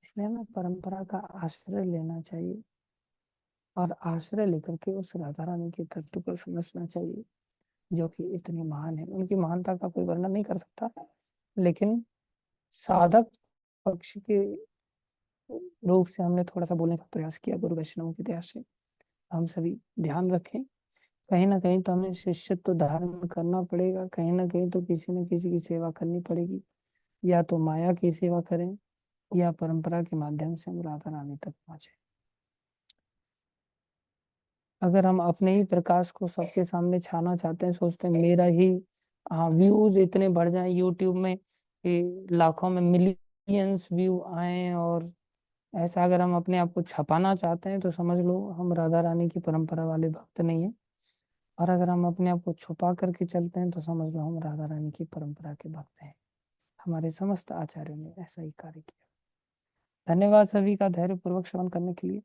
इसलिए हमें परंपरा का आश्रय लेना चाहिए और आश्रय लेकर के उस राधा रानी के तत्व को समझना चाहिए, जो कि इतनी महान है। उनकी महानता का कोई वर्णन नहीं कर सकता, लेकिन साधक पक्ष के रूप से हमने थोड़ा सा बोलने का प्रयास किया गुरु वैष्णव की दया से। हम सभी ध्यान रखें, कहीं ना कहीं तो हमें शिष्यत्व धारण करना पड़ेगा, कहीं ना कहीं तो किसी न किसी की सेवा करनी पड़ेगी। या तो माया की सेवा करें, या परंपरा के माध्यम से हम राधा रानी तक पहुंचे। अगर हम अपने ही प्रकाश को सबके सामने छाना चाहते हैं, सोचते हैं मेरा ही व्यूज इतने बढ़ जाएं यूट्यूब में कि लाखों में मिलियंस व्यू आए, और ऐसा अगर हम अपने आप को छपाना चाहते हैं, तो समझ लो हम राधा रानी की परंपरा वाले भक्त नहीं है। और अगर हम अपने आप को छुपा करके चलते हैं, तो समझ लो हम राधा रानी की परंपरा के भक्त हैं। हमारे समस्त आचार्यों ने ऐसा ही कार्य किया। धन्यवाद सभी का धैर्य पूर्वक श्रवण करने के लिए।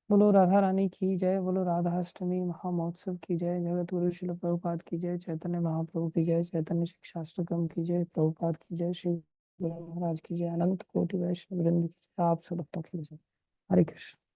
बोलो राधा रानी की जय, बोलो राधा अष्टमी महामहोत्सव की जय, जगत गुरु शिल प्रभुपाद की जय, चैतन्य महाप्रभु की जय, चैतन्य शिक्षाष्टकम की जय, प्रभुपाद की जय, श्री गुरु महाराज की जय, अनंत कोटि वैष्णव वृंद की जय, आप सब भक्तों की जय। हरे कृष्ण।